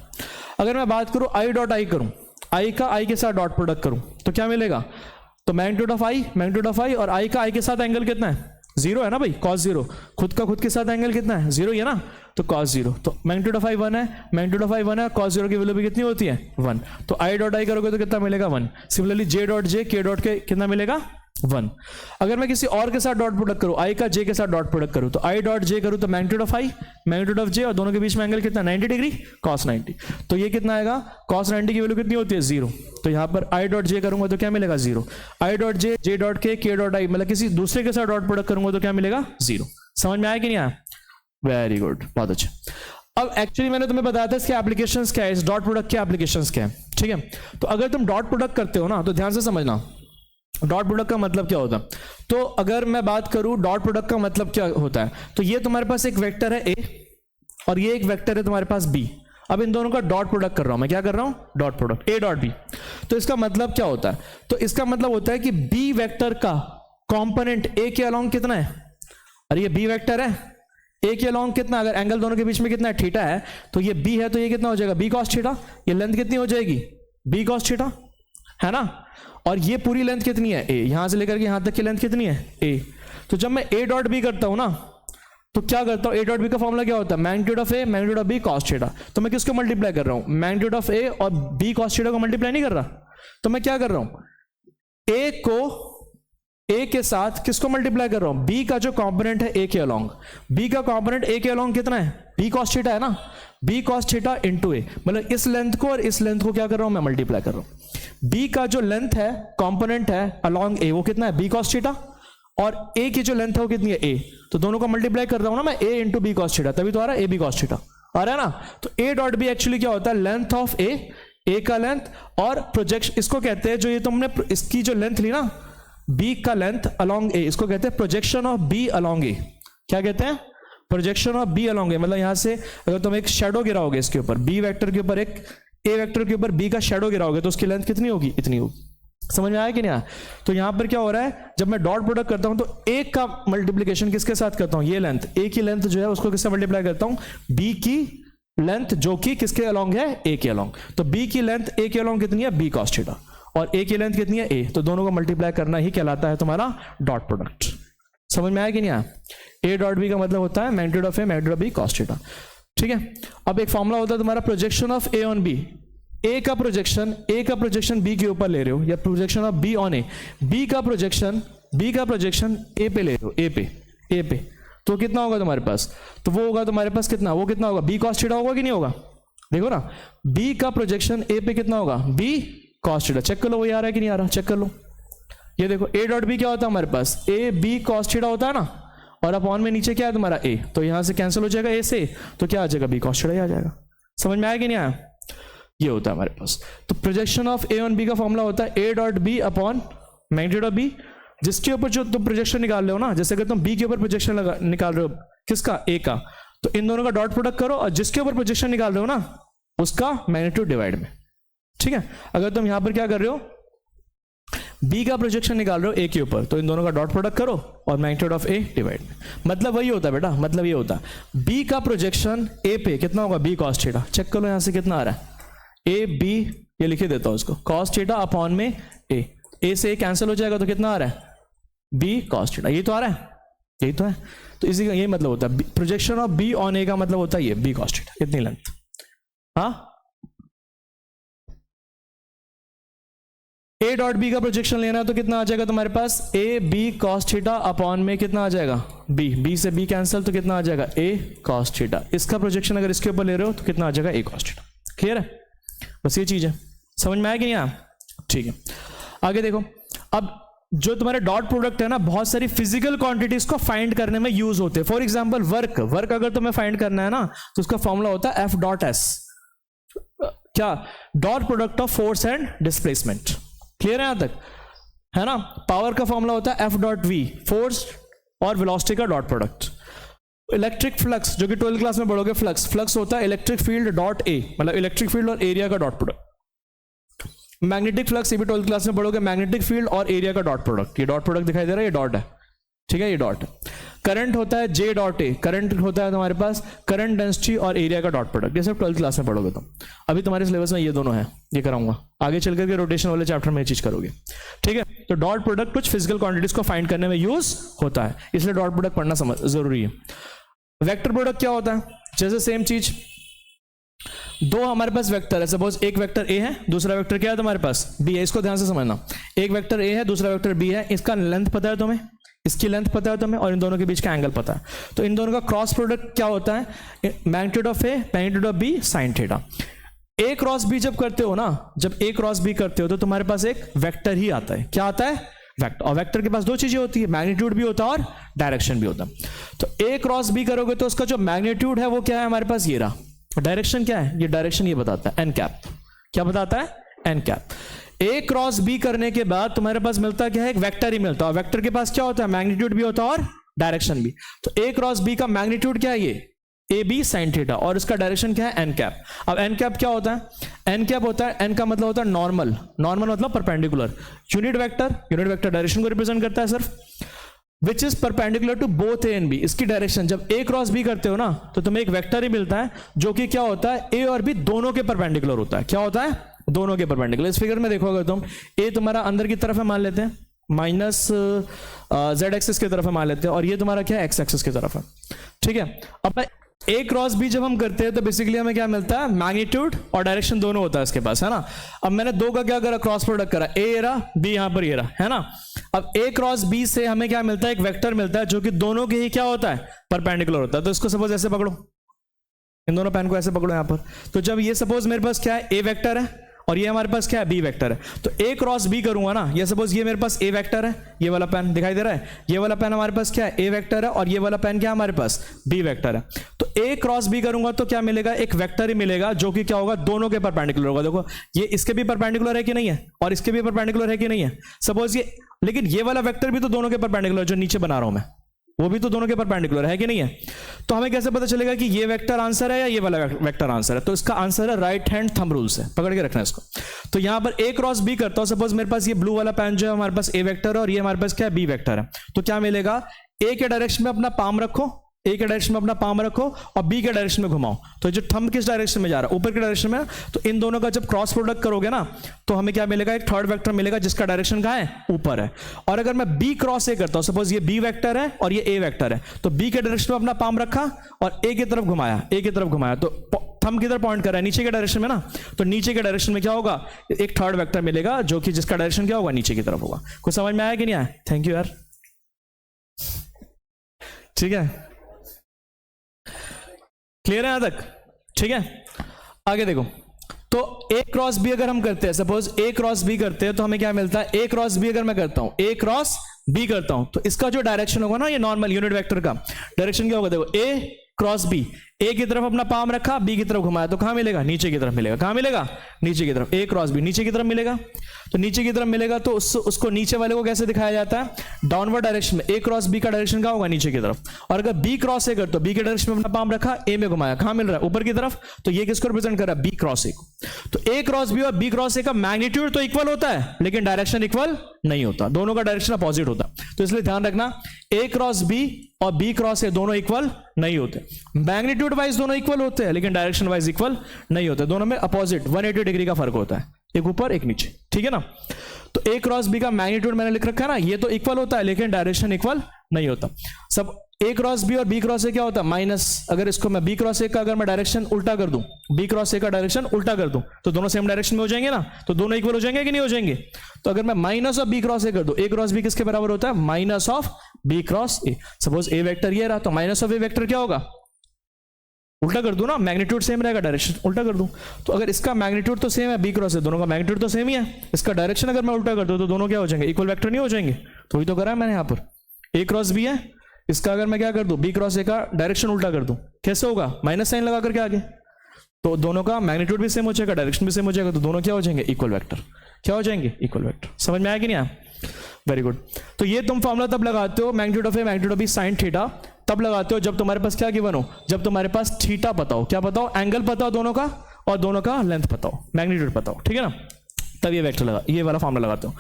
अगर मैं बात करूं i डॉट i करूं, i का i के साथ डॉट प्रोडक्ट करूं तो क्या मिलेगा, तो magnitude of i, magnitude of i और i का i के साथ एंगल कितना है 0 है ना भाई, cos 0, खुद का खुद के साथ एंगल कितना है 0 ही है ना, तो cos 0, तो मैग्नीट्यूड ऑफ i 1 है, मैग्नीट्यूड ऑफ i 1 है, cos 0 की वैल्यू भी कितनी होती है 1, तो i डॉट i करोगे तो कितना मिलेगा 1। Similarly j dot j, k dot के कितना मिलेगा 1। अगर मैं किसी और के साथ डॉट प्रोडक्ट करूं, i का j के साथ डॉट प्रोडक्ट करूं, तो i डॉट j करूं तो magnitude of i, magnitude of j और दोनों के बीच में एंगल कितना 90 डिग्री, cos 90, तो ये कितना आएगा cos 90 की वैल्यू कितनी होती है 0, तो यहां पर i डॉट j करूंगा तो क्या मिलेगा 0, i dot j, j dot k, k dot i, मतलब किसी दूसरे के साथ डॉट प्रोडक्ट करूंगा तो क्या मिलेगा 0। समझ में आया कि नहीं आया, वेरी गुड, बहुत अच्छा। अब एक्चुअली मैंने तुम्हें बताया था इसके एप्लीकेशंस क्या है, इस डॉट प्रोडक्ट के एप्लीकेशंस क्या है, ठीक है। तो अगर तुम डॉट प्रोडक्ट करते हो ना तो ध्यान से समझना डॉट प्रोडक्ट का मतलब क्या होता है। तो अगर मैं बात करूं डॉट प्रोडक्ट का मतलब क्या होता है, तो ये तुम्हारे पास एक वेक्टर है a और ये एक वेक्टर है तुम्हारे पास b, अब इन दोनों का डॉट प्रोडक्ट कर रहा हूं मैं, क्या कर रहा हूं dot product a dot b। तो इसका मतलब क्या होता है, तो इसका मतलब होता है कि b वेक्टर का कंपोनेंट a के अलोंग कितना है, अरे ये b वेक्टर है, a के अलोंग कितना, अगर एंगल दोनों के बीच में कितना है थीटा है, तो ये b है तो ये कितना हो जाएगा b cos थीटा, ये लेंथ कितनी हो जाएगी b cos थीटा, है ना, और ये पूरी लेंथ कितनी है a, यहां से लेकर के यहां तक की लेंथ कितनी है a। तो जब मैं a डॉट b करता हूं ना तो क्या करता हूं, a डॉट b का फॉर्मूला क्या होता है magnitude of a, magnitude of b cos theta, तो मैं किसको मल्टीप्लाई कर रहा हूं मैग्नीट्यूड ऑफ a और b cos थीटा को मल्टीप्लाई नहीं कर रहा, तो मैं क्या कर रहा हूं a को a के साथ किसको मल्टीप्लाई कर रहा हूं b का जो कंपोनेंट है a के अलोंग, b का कंपोनेंट a के अलोंग कितना है b cos थीटा है ना, b cos theta into a, मतलब इस लेंथ को और इस लेंथ को क्या कर रहा हूं मैं मल्टीप्लाई कर रहा हूं। b का जो लेंथ है कंपोनेंट है अलोंग a वो कितना है b cos थीटा, और a की जो लेंथ है वो कितनी है a, तो दोनों को मल्टीप्लाई कर रहा हूं ना मैं a into b cos theta, तभी तो आ रहा है a b cos थीटा आ रहा है ना। तो a डॉट b एक्चुअली क्या होता है लेंथ ऑफ a का लेंथ और प्रोजेक्शन, इसको कहते हैं जो ये तुमने इसकी जो लेंथ ली ना b का लेंथ अलोंग a, इसको कहते हैं projection of b along a, क्या कहते हैं projection of b along a, मतलब यहां से अगर तुम एक शेडो गिराओगे इसके ऊपर b वेक्टर के ऊपर, एक a वेक्टर के ऊपर b का शेडो गिराओगे तो उसकी लेंथ कितनी होगी इतनी होगी। समझ में आया कि नहीं आया। तो यहां पर क्या हो रहा है जब मैं डॉट प्रोडक्ट करता हूं तो a का मल्टीप्लीकेशन किसके साथ करता हूं, ये लेंथ a की लेंथ जो है उसको किससे मल्टीप्लाई करता हूं b की लेंथ जो कि किसके अलोंग है a के अलोंग, तो b की लेंथ a के अलोंग कितनी है b cos थीटा और a की लेंथ कितनी है a, तो दोनों को मल्टीप्लाई करना ही कहलाता है तुम्हारा डॉट प्रोडक्ट। समझ में आया कि नहीं आया। a डॉट b का मतलब होता है magnitude of a, magnitude of b cos theta, ठीक है। अब एक फॉर्मूला होता है तुम्हारा projection of a on b, a का प्रोजेक्शन b के ऊपर ले रहे हो या projection of b on a, b का प्रोजेक्शन a पे ले रहे हो, a पे तो कितना होगा तुम्हारे पास, तो वो होगा तुम्हारे पास कितना, वो कितना होगा b cos थीटा होगा कि नहीं होगा, देखो ना b का प्रोजेक्शन a पे कितना होगा b cos थीटा, चेक कर लो वो आ रहा है कि नहीं आ रहा, चेक कर लो। ये देखो a डॉट b क्या होता है हमारे पास a b cos थीटा होता है ना, और अपॉन में नीचे क्या है तुम्हारा a, तो यहां से कैंसिल हो जाएगा a से, तो क्या आ जाएगा b cos थीटा ही आ जाएगा। समझ में आया कि नहीं आया, ये होता है हमारे पास। तो projection of a on b का फॉर्मूला होता है a dot b upon magnitude of b, जिसके ऊपर जो तुम प्रोजेक्शन निकाल रहे हो ना, जैसे अगर तुम b के ऊपर प्रोजेक्शन निकाल रहे हो किसका a का, तो इन दोनों का डॉट प्रोडक्ट करो और जिसके ऊपर प्रोजेक्शन निकाल रहे हो ना उसका मैग्नीट्यूड डिवाइड में, ठीक है। अगर तुम यहां पर क्या कर रहे हो b का प्रोजेक्शन निकाल रहे हो a के ऊपर, तो इन दोनों का डॉट प्रोडक्ट करो और मैग्नीट्यूड ऑफ a डिवाइड में, मतलब वही होता है बेटा, मतलब ये होता है b का प्रोजेक्शन a पे कितना होगा b cos थीटा, चेक कर लो यहां से कितना आ रहा है a b, ये लिखे देता हूं इसको cos थीटा अपॉन में a से a कैंसिल हो जाएगा तो कितना आ रहा है b cos थीटा, ये तो आ रहा है, यही तो है। तो इसी का यही मतलब होता है projection of b on a का मतलब होता है ये b cos थीटा, इतनी लेंथ। हाँ a डॉट b का प्रोजेक्शन लेना है तो कितना आ जाएगा तुम्हारे पास a b cos theta upon में कितना आ जाएगा b से b कैंसिल तो कितना आ जाएगा a cos थीटा, इसका प्रोजेक्शन अगर इसके ऊपर ले रहे हो तो कितना आ जाएगा a cos थीटा। क्लियर है, बस ये चीज है। समझ में आया कि नहीं आया, ठीक है। आगे देखो, अब जो तुम्हारे डॉट प्रोडक्ट है ना बहुत सारी फिजिकल क्वांटिटीज को फाइंड करने में यूज होते हैं। फॉर एग्जांपल वर्क अगर तुम्हें फाइंड करना है ना तो उसका फॉर्मूला होता है F डॉट S, क्या dot product of force and displacement. Clear है यहां तक, है ना। पावर का फॉर्मूला होता है F डॉट V, फोर्स और वेलोसिटी का डॉट प्रोडक्ट। इलेक्ट्रिक फ्लक्स जो कि 12th क्लास में पढ़ोगे, फ्लक्स होता है इलेक्ट्रिक फील्ड डॉट A, मतलब इलेक्ट्रिक फील्ड और एरिया का डॉट प्रोडक्ट। मैग्नेटिक फ्लक्स, ये भी 12th क्लास में पढ़ोगे, मैग्नेटिक फील्ड और एरिया का डॉट प्रोडक्ट। ये डॉट प्रोडक्ट दिखाई दे रहा है, ये डॉट है, ठीक है, ये डॉट है। करंट होता है जे डॉट ए, करंट होता है तुम्हारे पास करंट डेंसिटी और एरिया का डॉट प्रोडक्ट। ये सब 12th क्लास में पढ़ोगे तुम। अभी तुम्हारे सिलेबस में ये दोनों है, ये कराऊंगा आगे चल करके रोटेशन वाले चैप्टर में ये चीज करोगे, ठीक है। तो डॉट प्रोडक्ट कुछ फिजिकल क्वांटिटीज को फाइंड करने में यूज होता है, इसलिए डॉट प्रोडक्ट पढ़ना जरूरी है। वेक्टर प्रोडक्ट क्या होता है? जैसे सेम चीज, दो हमारे पास वेक्टर है, सपोज एक वेक्टर ए है, दूसरा वेक्टर क्या है तुम्हारे पास बी है। इसको ध्यान से समझना, एक वेक्टर ए है, दूसरा वेक्टर बी है, इसका लेंथ पता है तुम्हें, इसकी लेंथ पता है तुम्हें, और इन दोनों के बीच का एंगल पता है। तो इन दोनों का क्रॉस प्रोडक्ट क्या होता है? Magnitude of A magnitude of B sine theta. A cross B जब करते हो ना, जब ए क्रॉस बी करते हो तो तुम्हारे पास एक वेक्टर ही आता है। क्या आता है? वेक्टर। और वेक्टर के पास दो चीजें होती है, मैग्नीट्यूड भी होता है और डायरेक्शन भी होता है। तो ए क्रॉस बी करोगे तो उसका जो मैग्नीट्यूड है वो क्या है हमारे पास, ये रहा। डायरेक्शन क्या है? ये डायरेक्शन ये बताता है एन कैप। क्या बताता है? N cap. A cross B करने के बाद तुम्हारे पास मिलता क्या है? एक वेक्टर ही मिलता है। वेक्टर के पास क्या होता है? मैग्नीट्यूड भी होता है और डायरेक्शन भी। तो ए क्रॉस बी का मैग्नीट्यूड क्या है? ये ए बी साइन थीटा, और इसका डायरेक्शन क्या है? N cap. अब एन कैप क्या होता है? एन कैप होता है, एन का मतलब होता है नॉर्मल, नॉर्मल मतलब परपेंडिकुलर। यूनिट वेक्टर डायरेक्शन को रिप्रेजेंट करता है सिर्फ, which is perpendicular to both A and B. इसकी डायरेक्शन जब ए क्रॉस बी करते हो ना तो तुम्हें एक वेक्टर ही मिलता है जो कि क्या होता है? ए और बी दोनों के परपेंडिकुलर होता है। क्या होता है? दोनों के परपेंडिकुलर। इस फिगर में देखोगे तुम, ए तुम्हारा अंदर की तरफ है मान लेते हैं, माइनस जेड एक्सिस की तरफ है मान लेते हैं, और ये तुम्हारा क्या है? एक्स एक्सिस की तरफ है, ठीक है। अब ए क्रॉस बी जब हम करते हैं तो बेसिकली हमें क्या मिलता है? मैग्नीट्यूड और डायरेक्शन दोनों होता है इसके पास, है ना। अब मैंने दो का क्या करा? क्रॉस प्रोडक्ट करा, ए रहा, बी यहां पर ये रहा, है ना। अब ए क्रॉस बी से हमें क्या मिलता है? एक वेक्टर मिलता है जो कि दोनों के ही क्या होता है? परपेंडिकुलर होता है। तो इसको सपोज ऐसे पकड़ो, इन दोनों पेन को ऐसे पकड़ो यहां पर। तो जब ये सपोज मेरे पास क्या है? ए वेक्टर है, और ये हमारे पास क्या है? बी वेक्टर है। तो ए क्रॉस बी करूंगा ना, ये सपोज ये मेरे पास ए वेक्टर है, ये वाला पेन दिखाई दे रहा है, ये वाला पेन हमारे पास क्या है? ए वेक्टर है, और ये वाला पेन क्या है हमारे पास? बी वेक्टर है। तो ए क्रॉस बी करूंगा तो क्या मिलेगा? एक वेक्टर ही मिलेगा जो कि क्या होगा? दोनों के परपेंडिकुलर होगा। देखो ये इसके भी परपेंडिकुलर है कि नहीं है, और इसके भी परपेंडिकुलर है कि नहीं है, सपोज ये। लेकिन ये वाला वेक्टर भी तो दोनों के परपेंडिकुलर, जो नीचे बना रहा हूं मैं, वो भी तो दोनों के परपेंडिकुलर है कि नहीं है। तो हमें कैसे पता चलेगा कि ये वेक्टर आंसर है या ये वाला वेक्टर आंसर है? तो इसका आंसर है राइट हैंड थंब रूल से, पकड़ के रखना है इसको। तो यहां पर ए क्रॉस बी करता हूं, सपोज मेरे पास ये ब्लू वाला पेन जो है हमारे पास ए वेक्टर है, और ये हमारे पास क्या है? बी वेक्टर है। तो क्या मिलेगा? ए के डायरेक्शन में अपना पाम रखो, ए के डायरेक्शन में अपना पाम रखो, और बी के डायरेक्शन में घुमाओ। तो जो थंब किस डायरेक्शन में जा रहा है? ऊपर के डायरेक्शन में। तो इन दोनों का जब क्रॉस प्रोडक्ट करोगे ना तो हमें क्या मिलेगा? एक थर्ड वेक्टर मिलेगा जिसका डायरेक्शन कहां है? ऊपर है। और अगर मैं बी क्रॉस ए करता हूं, सपोज ये बी वेक्टर है और ये ए वेक्टर है, तो बी के डायरेक्शन में अपना पाम रखा और ए की तरफ घुमाया, ए की तरफ घुमाया, तो थंब किधर पॉइंट कर रहा है? नीचे के डायरेक्शन में ना। तो नीचे के डायरेक्शन में क्या होगा? एक थर्ड वेक्टर मिलेगा जो कि जिसका डायरेक्शन क्या होगा? नीचे की तरफ होगा। कुछ समझ में आया कि नहीं आया? थैंक यू यार, ठीक है, क्लियर है यहां तक? ठीक है, आगे देखो। तो ए क्रॉस बी अगर हम करते हैं, सपोज ए क्रॉस बी करते हैं, तो हमें क्या मिलता है? ए क्रॉस बी अगर मैं करता हूं, ए क्रॉस बी करता हूं, तो इसका जो डायरेक्शन होगा ना, ये नॉर्मल यूनिट वेक्टर का डायरेक्शन क्या होगा? देखो ए क्रॉस बी, ए की तरफ अपना पाम रखा, बी की तरफ घुमाया, तो कहां मिलेगा? नीचे की तरफ मिलेगा। कहां मिलेगा? नीचे की तरफ। ए क्रॉस बी नीचे की तरफ मिलेगा। तो नीचे की तरफ मिलेगा तो उसको नीचे वाले को कैसे दिखाया जाता है? डाउनवर्ड डायरेक्शन में। ए क्रॉस बी का डायरेक्शन क्या होगा? नीचे की तरफ। और अगर बी क्रॉस ए कर तो बी के डायरेक्शन में अपना पाम रखा, ए में घुमाया, कहां मिल रहा है? ऊपर की तरफ। तो ये किसको रिप्रेजेंट कर रहा है? बी क्रॉस ए को। तो ए क्रॉस बी और बी क्रॉस ए का मैग्नीट्यूड तो इक्वल होता है, लेकिन डायरेक्शन इक्वल नहीं होता, दोनों का डायरेक्शन अपोजिट होता है। तो इसलिए ध्यान रखना, ए क्रॉस बी और बी क्रॉस ए दोनों इक्वल नहीं होते। मैग्नीट्यूड वाइज दोनों इक्वल होते हैं, लेकिन डायरेक्शन वाइज इक्वल नहीं होते। दोनों में अपोजिट 180 डिग्री का फर्क होता है, एक ऊपर एक नीचे, ठीक है ना। तो ए क्रॉस बी का मैग्नीट्यूड मैंने लिख रखा है ना, ये तो इक्वल होता है, लेकिन डायरेक्शन इक्वल नहीं होता। सब ए क्रॉस बी और बी क्रॉस ए क्या होता है? माइनस। अगर इसको मैं बी क्रॉस ए का अगर मैं डायरेक्शन उल्टा कर दूं, बी क्रॉस ए का डायरेक्शन उल्टा कर दूं, तो दोनों सेम डायरेक्शन में हो जाएंगे ना, तो दोनों इक्वल हो जाएंगे कि नहीं हो जाएंगे? तो अगर मैं minus of B cross A कर दूं, ए क्रॉस बी किसके बराबर होता है? Minus of B cross A. Suppose A vector ये रहा, तो माइनस ऑफ ए वेक्टर क्या होगा? उल्टा कर दूं ना, मैग्नीट्यूड सेम रहेगा, डायरेक्शन उल्टा कर दूं। तो अगर इसका मैग्नीट्यूड तो सेम है, बी क्रॉस है, दोनों का मैग्नीट्यूड तो सेम ही है, इसका डायरेक्शन अगर मैं उल्टा कर दूं तो दोनों क्या हो जाएंगे? इक्वल वेक्टर नहीं हो जाएंगे? तो वही तो करा है मैंने यहाँ पर। ए क्रॉस बी है, इसका अगर मैं क्या कर दूं? बी क्रॉस ए का डायरेक्शन उल्टा कर दूं, कैसे होगा? माइनस साइन लगा करके आगे, तो दोनों का मैग्नीट्यूड भी सेम हो जाएगा, डायरेक्शन भी सेम हो जाएगा, तो दोनों क्या हो जाएंगे? Equal vector. क्या हो जाएंगे? Equal vector. समझ में आया कि नहीं आया? Very good. तो ये तुम फॉर्मूला तब लगाते हो, magnitude of A magnitude of B sine theta, तब लगाते हो जब तुम्हारे पास क्या गिवन हो? जब तुम्हारे पास थीटा पता हो। क्या पता हो? एंगल पता हो दोनों का, और दोनों का लेंथ पता हो, मैग्नीट्यूड पता हो, ठीक है ना। तब ये वेक्टर लगा, ये वाला फॉर्मूला लगाते हो।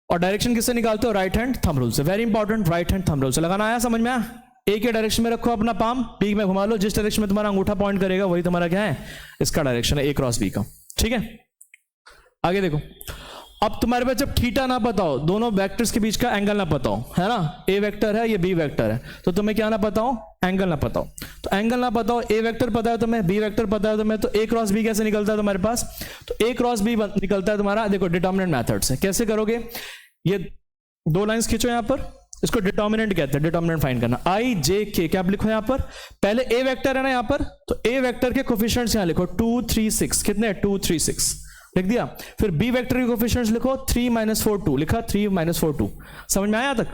और डायरेक्शन किससे निकालते हो? राइट हैंड थंब रूल से। Very important, right hand thumb rule से लगाना आया समझ में? आया? ए के डायरेक्शन में रखो अपना पाम, बी में घुमा लो, जिस डायरेक्शन में तुम्हारा अंगूठा पॉइंट करेगा वही तुम्हारा क्या है, इसका डायरेक्शन है, ए क्रॉस बी का। ठीक है, आगे देखो। अब तुम्हारे पास जब थीटा ना पता हो, दोनों वेक्टर्स के बीच का एंगल ना पता हो, है ना, ए वेक्टर है ये बी वेक्टर है, तो तुम्हें क्या ना पता हो? एंगल ना पता हो। तो एंगल ना पता हो, ए वेक्टर पता है तुम्हें, बी वेक्टर पता है तुम्हें, तो ए क्रॉस बी कैसे निकलता है तुम्हारे पास? तो ए क्रॉस बी निकलता है तुम्हारा, देखो डिटर्मिनेंट मेथड से। कैसे करोगे? ये दो लाइंस खींचो यहां पर, इसको डिटर्मिनेंट कहते हैं, डिटर्मिनेंट फाइंड करना। आई जे के, क्या लिखो यहां पर? पहले ए वेक्टर है ना यहां पर, तो ए वेक्टर के कोफिशिएंट्स यहां लिखो 2 3 6, कितने? 2 3 6 लिख दिया। फिर बी वेक्टर के कोफिशिएंट्स लिखो 3 -4 2, लिखा 3 -4 2। समझ में आया तक?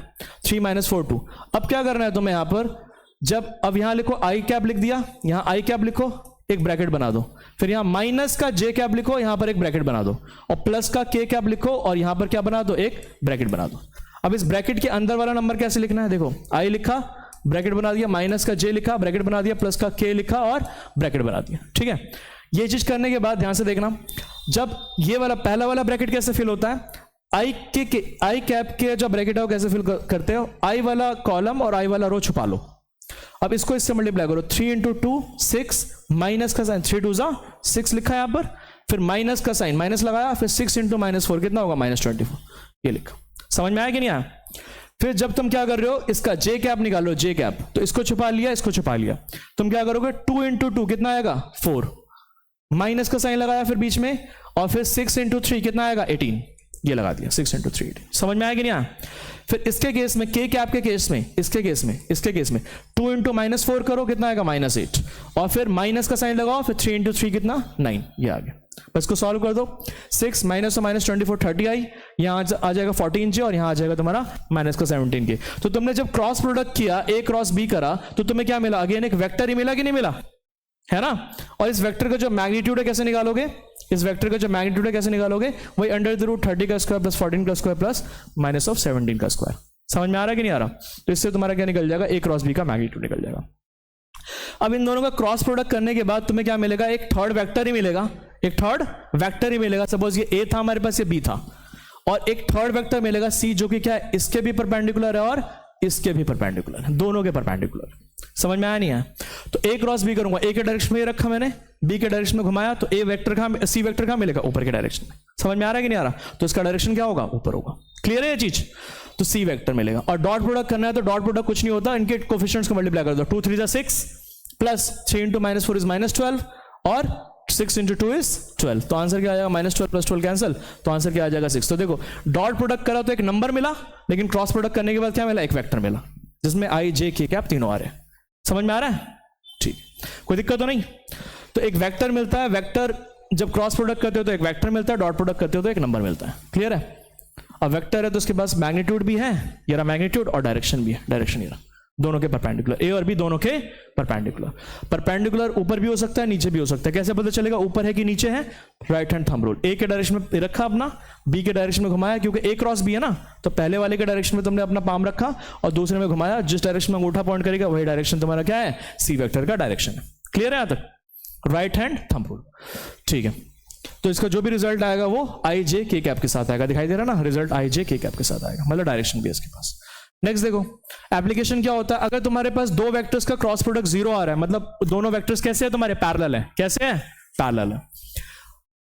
3 -4 2। अब क्या करना है तुम्हें यहां पर? जब अब यहां लिखो आई कैप लिख दिया, यहां आई कैप लिखो, एक ब्रैकेट बना दो, फिर यहां माइनस का जे कैप लिखो, यहां पर एक ब्रैकेट बना दो, और प्लस का के कैप लिखो और यहां पर क्या बना दो? एक ब्रैकेट बना दो। अब इस ब्रैकेट के अंदर वाला नंबर कैसे लिखना है? देखो आई लिखा, ब्रैकेट बना दिया, माइनस का जे लिखा, ब्रैकेट बना दिया, प्लस का के लिखा और ब्रैकेट बना दिया। ठीक है, ये चीज करने के बाद ध्यान से देखना, जब ये वाला पहला वाला ब्रैकेट कैसे फिल होता है? आई कैप के जो ब्रैकेट है वो कैसे फिल करते हो? आई वाला कॉलम और आई वाला रो छुपा लो। अब इसको इससे मल्टीप्लाई करो, 3 × 2 6, माइनस का साइन 3 2 6 लिखा है यहां पर, फिर माइनस का साइन माइनस लगाया, फिर 6 × -4 कितना होगा? -24, ये लिखा। समझ में आया कि नहीं आया? फिर जब तुम क्या कर रहे हो, इसका जे कैप निकालो, जे कैप, तो इसको छुपा लिया, इसको छुपा लिया, तुम क्या करोगे? 2 × 2 कितना आएगा? 4, माइनस का साइन लगाया फिर बीच में, और फिर 6 × 3 कितना आएगा? 18, ये लगा दिया, 6 × 3 18। समझ में आया कि नहीं आया? फिर इसके केस में, के कैप के केस में, इसके केस में 2 × -4 करो, कितना आएगा? -8, और फिर माइनस का साइन लगाओ, फिर 3 × 3 कितना? 9, ये आ गया। बस इसको सॉल्व कर दो, 6 माइनस -24 30 आई, यहाँ आ जाएगा 14 जे, और यहाँ आ जाएगा तुम्हारा माइनस का 17 के। तो तुमने जब क्रॉस प्रोडक्ट किया, ए क्रॉस बी करा, तो तुम्हें क्या मिला? अगेन एक वेक्टर ही मिला कि नहीं मिला, है ना? और इस वेक्टर का जो मैग्नीट्यूड है कैसे निकालोगे? इस वेक्टर का जो मैग्नीट्यूड है कैसे निकालोगे? वही √30 का स्क्वायर प्लस 14 का स्क्वायर प्लस -17 का स्क्वायर। समझ में आ रहा है कि नहीं आ रहा? तो इससे तुम्हारा क्या निकल जाएगा? ए क्रॉस बी का मैग्नीट्यूड निकल जाएगा। अब इन दोनों का क्रॉस प्रोडक्ट करने के बाद तुम्हें क्या मिलेगा? एक थर्ड वेक्टर ही मिलेगा, एक थर्ड वेक्टर ही मिलेगा। सपोज ये ए था हमारे पास, ये बी था, और एक थर्ड वेक्टर मिलेगा सी, जो कि क्या है? इसके भी परपेंडिकुलर है और इसके भी परपेंडिकुलर है, दोनों के परपेंडिकुलर। समझ में आया नहीं है? तो ए क्रॉस बी करूंगा, ए के डायरेक्शन में रखा मैंने, बी के डायरेक्शन में घुमाया, तो ए वेक्टर का सी वेक्टर कहां मिलेगा? ऊपर के डायरेक्शन में। समझ में आ रहा है कि नहीं आ रहा? तो इसका डायरेक्शन क्या होगा? ऊपर होगा। क्लियर है ये चीज? तो सी वेक्टर मिलेगा। और डॉट प्रोडक्ट करना है, तो डॉट प्रोडक्ट कुछ नहीं होता, इनके कोफिशिएंट्स को मल्टीप्लाई कर दो, 2 3 6 प्लस 3 × -4 इज -12, और 6 × 2 इज 12। तो आंसर क्या आ जाएगा? -12 + 12 कैंसिल, तो आंसर क्या आ जाएगा? 6। तो देखो डॉट प्रोडक्ट करा तो एक नंबर मिला, लेकिन क्रॉस प्रोडक्ट करने के बाद क्या मिला? एक वेक्टर मिला, जिसमें आई जे के कैप तीनों आ रहे हैं। समझ में आ रहा है? ठीक, कोई दिक्कत तो नहीं? तो एक वेक्टर मिलता है, वेक्टर जब क्रॉस प्रोडक्ट करते हो तो एक वेक्टर मिलता है, डॉट प्रोडक्ट करते हो तो एक नंबर मिलता है। क्लियर है? अब वेक्टर है तो उसके पास मैग्नीट्यूड भी है, ये रहा मैग्नीट्यूड, और डायरेक्शन भी है, डायरेक्शन ये रहा, दोनों के परपेंडिकुलर, ए और बी दोनों के परपेंडिकुलर। परपेंडिकुलर ऊपर भी हो सकता है, नीचे भी हो सकता है। कैसे पता चलेगा ऊपर है कि नीचे है? Right hand thumb rule. A के डायरेक्शन में रखा अपना, बी के डायरेक्शन में घुमाया, क्योंकि ए क्रॉस बी है ना, तो पहले वाले के डायरेक्शन में तुमने अपना पाम रखा और दूसरे में घुमाया, जिस डायरेक्शन में अंगूठा पॉइंट करेगा वही डायरेक्शन तुम्हारा क्या है? सी वेक्टर का डायरेक्शन है। क्लियर है यहां तक? Right hand thumb rule. ठीक है, तो इसका जो भी रिजल्ट आएगा वो आई जे के कैप के साथ आएगा। दिखाई दे रहा ना? रिजल्ट आई जे के कैप के साथ आएगा, मतलब डायरेक्शन भी है इसके पास। नेक्स्ट देखो एप्लीकेशन क्या होता है। अगर तुम्हारे पास दो वेक्टर्स का क्रॉस प्रोडक्ट 0 आ रहा है, मतलब दोनों वेक्टर्स कैसे है तुम्हारे? पैरेलल है। कैसे है? पैरेलल है।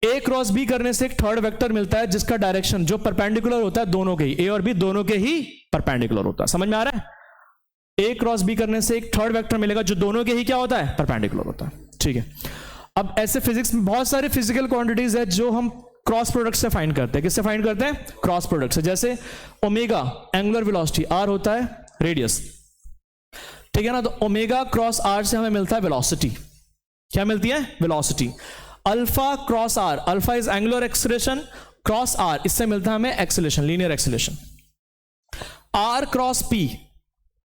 ए क्रॉस बी करने से एक थर्ड वेक्टर मिलता है, जिसका डायरेक्शन जो परपेंडिकुलर होता है दोनों के ही, ए और बी दोनों के ही परपेंडिकुलर होता है। समझ में आ रहा है? ए क्रॉस बी करने से एक थर्ड वेक्टर मिलेगा जो दोनों के ही क्या होता है? परपेंडिकुलर होता है। ठीक है, अब ऐसे फिजिक्स में बहुत सारे फिजिकल क्वांटिटीज है जो हम क्रॉस प्रोडक्ट से फाइंड करते हैं। किससे फाइंड करते हैं? क्रॉस प्रोडक्ट से। जैसे ओमेगा एंगुलर वेलोसिटी, आर होता है रेडियस, ठीक है ना? तो ओमेगा क्रॉस आर से हमें मिलता है वेलोसिटी। क्या मिलती है? Velocity. Alpha cross R, alpha is angular acceleration, cross R इससे मिलता है हमें acceleration, linear acceleration. R cross P,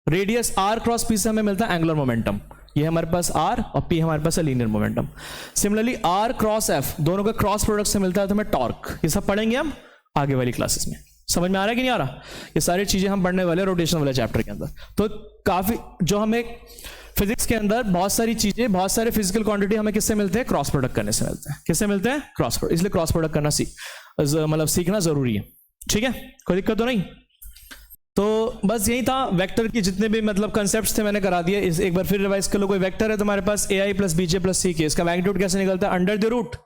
radius R cross P से हमें मिलता है एंगुलर मोमेंटम। ये हमारे पास आर और पी हमारे पास है linear momentum. Similarly R cross F, दोनों का क्रॉस प्रोडक्ट से मिलता है तो हमें टॉर्क। ये सब पढ़ेंगे हम आगे वाली क्लासेस में। समझ में आ रहा है कि नहीं आ रहा? ये सारी चीजें हम पढ़ने वाले रोटेशन वाले चैप्टर के अंदर। तो काफी जो हमें फिजिक्स के अंदर बहुत सारी चीजें, बहुत सारे फिजिकल क्वांटिटी हमें किससे मिलते हैं? क्रॉस प्रोडक्ट करने से मिलते हैं। किससे मिलते हैं? Cross product. इसलिए क्रॉस प्रोडक्ट करना सीख। मतलब सीखना जरूरी है, ठीक है, कोई दिक्कत तो नहीं। तो बस यही था, वेक्टर की जितने भी मतलब कंसेप्ट्स थे मैंने करा दिए। इस एक बार फिर रिवाइज कर लो। कोई वेक्टर है तुम्हारे पास ai plus bj plus ck, इसका मैग्नीट्यूड कैसे निकलता है? Under the root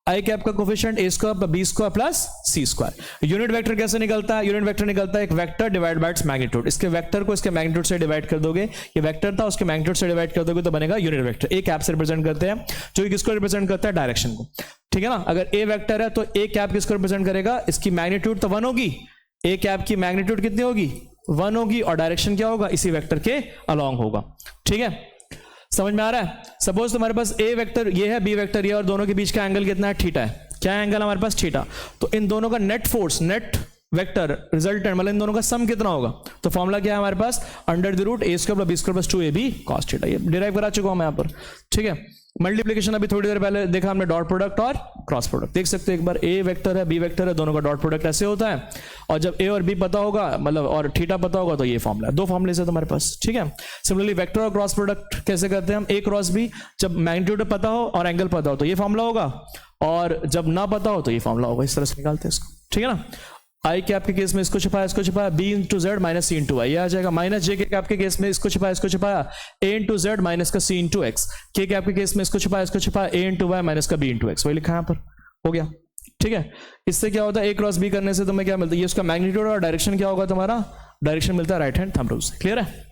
I cap का coefficient a square b square plus c square. Unit vector कैसे निकलता है? यूनिट वेक्टर निकलता है एक vector divide by its magnitude. इसके वेक्टर को इसके मैग्नीट्यूड से डिवाइड कर दोगे, ये वेक्टर था उसके मैग्नीट्यूड से डिवाइड कर दोगे तो बनेगा यूनिट वेक्टर। ए कैप से रिप्रेजेंट करते हैं, जो कि किसको रिप्रेजेंट करता है? डायरेक्शन को, ठीक है ना। अगर ए वेक्टर है तो ए कैप किसको रिप्रेजेंट करेगा? इसकी मैग्नीट्यूड तो 1 होगी, ए कैप की मैग्नीट्यूड कितनी होगी? 1 होगी, और डायरेक्शन क्या होगा? इसी वेक्टर के अलॉन्ग होगा, ठीक है, समझ में आ रहा है। सपोज तुम्हारे पास ए वेक्टर ये है, बी वेक्टर ये, और दोनों के बीच का एंगल कितना है? थीटा है। क्या एंगल हमारे पास? थीटा। तो इन दोनों का net force, net vector resultant मतलब इन दोनों का सम कितना होगा? तो फॉर्मूला क्या है हमारे पास? Under the root a square plus b square plus 2ab cos theta. ये डिराइव करा चुका हूं मैं यहां पर, ठीक है। मल्टीप्लिकेशन अभी थोड़ी देर पहले देखा हमने, डॉट प्रोडक्ट और क्रॉस प्रोडक्ट। देख सकते हो एक बार, a वेक्टर है, b वेक्टर है, दोनों का डॉट प्रोडक्ट ऐसे होता है। और जब a और b पता होगा मतलब और थीटा पता होगा तो ये फॉर्मूला है। 2 फॉर्मूले से तुम्हारे पास, ठीक है। सिमिलरली वेक्टर और क्रॉस प्रोडक्ट कैसे करते हैं हम? a क्रॉस b, जब मैग्नीट्यूड पता हो और एंगल पता हो तो ये फॉर्मूला होगा, और जब ना पता हो तो ये फॉर्मूला होगा। इस तरह से निकालते हैं इसको, ठीक है ना। आई कैप के केस में इसको छिपाया, इसको छिपाया, b इंटू जेड माइनस सी इंटू आई, ये आ जाएगा। माइनस जे के कैप के केस में इसको छिपाया, इसको छिपाया, a इंटू जेड माइनस का c इंटू एक्स। के कैप के केस में इसको छिपाया, इसको छिपाया, a इंटू वाई माइनस का b इंटू एक्स। वही लिखा है यहाँ पर, हो गया, ठीक है। इससे क्या होता है? a क्रॉस b करने से तुम्हें क्या मिलता है? ये उसका मैग्नीट्यूड और डायरेक्शन क्या होगा तुम्हारा? डायरेक्शन मिलता है राइट हैंड थंब रूल से। क्लियर है।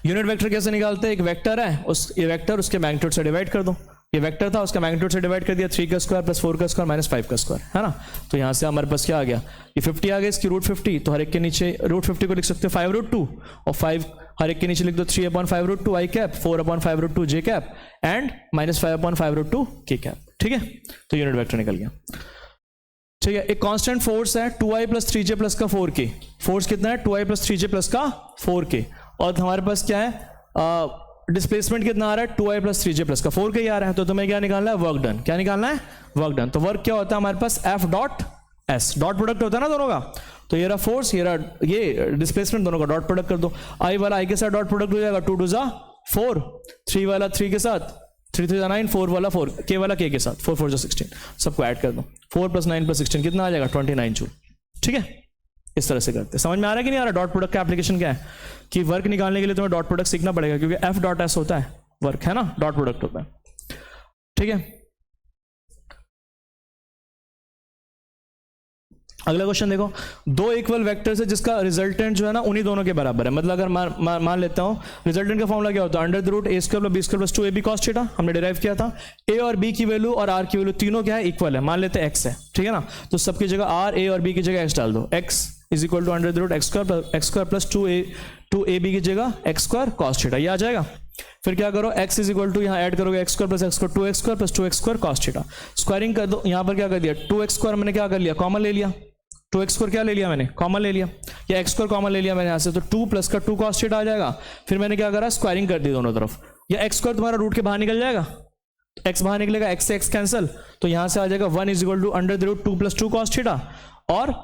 यूनिट वेक्टर कैसे निकालते हैं? एक वेक्टर है, उस ये वेक्टर उसके मैग्नीट्यूड से डिवाइड कर दो। ये वेक्टर था, उसका मैग्नीट्यूड से डिवाइड कर दिया, 3 का स्क्वायर प्लस 4 का स्क्वायर माइनस 5 का स्क्वायर, है ना। तो यहां से हमारे पास क्या आ गया? ये 50 आ गया, इसकी रूट 50, तो हर एक के नीचे रूट 50 को लिख सकते हो 5 रूट 2, और 5 हर एक के नीचे लिख दो 3/5 root 2 I cap, 4/5 root 2 J cap, and minus 5/5 root 2 K cap, ठीक है। तो यूनिट वेक्टर निकल गया, ठीक है। एक कांस्टेंट फोर्स है 2i प्लस 3j प्लस का 4k। फोर्स कितना है? 2i प्लस 3j प्लस का 4k। और हमारे पास क्या है? डिस्प्लेसमेंट कितना आ रहा है? 2i प्लस 3j प्लस का 4k आ रहा है। तो तुम्हें क्या निकालना है? Work done. क्या निकालना है? Work done. तो वर्क क्या होता है हमारे पास? F dot S, dot product होता है ना दोनों का। तो ये रहा फोर्स, ये रहा ये डिस्प्लेसमेंट, दोनों का डॉट प्रोडक्ट कर दो। i वाला i के साथ डॉट प्रोडक्ट हो जाएगा, 2 2 4, 3 वाला 3 के साथ 3 3 9, 4 वाला 4, k वाला k के साथ 4 4 16, सबको ऐड कर दो। 4 + 9 + 16 कितना आ जाएगा? 29 जूल, ठीक है। इस तरह से करते हैं। समझ में आ रहा है कि नहीं आ रहा? डॉट प्रोडक्ट का एप्लीकेशन क्या है कि वर्क निकालने के लिए तुम्हें डॉट प्रोडक्ट सीखना पड़ेगा, क्योंकि F डॉट S होता है वर्क, है ना, डॉट प्रोडक्ट होता है, ठीक है। अगला क्वेश्चन देखो, 2 इक्वल वेक्टर्स है जिसका रिजल्टेंट जो है ना उन्हीं दोनों के बराबर है। मतलब अगर मान लेता हूं रिजल्टेंट का फॉर्मूला क्या होता है? Under the root a square plus b square plus 2ab cos theta, हमने डिराइव किया था। a और b की वैल्यू और r की वैल्यू तीनों क्या है? इक्वल है। मान लेते हैं x है, ठीक है ना। तो सबकी जगह r, a और b की जगह x डाल दो। x is equal to under the root x square plus 2ab की जगह x स्क्वायर cos थीटा, ये आ जाएगा। फिर क्या करो? x इज इक्वल टू यहाँ ऐड करोगे x square plus x square 2x square plus 2x square cos theta, squaring कर दो। यहाँ पर क्या कर दिया? 2x स्क्वायर मैंने क्या कर लिया? कॉमन ले लिया। 2x स्क्वायर क्या ले लिया मैंने? कॉमन ले लिया, या x स्क्वायर कॉमन ले लिया मैंने यहाँ से, तो 2 प्लस का 2 cos थीटा आ जाएगा। फिर मैंने क्या करा? स्क्वायरिंग कर दी दोनों तरफ, या x स्क्वायर तुम्हारा रूट के बाहर निकल जाएगा, x बाहर निकलेगा, x से x कैंसिल, तो यहाँ से आ जाएगा 1 is equal to under the root 2 + 2 cos theta, और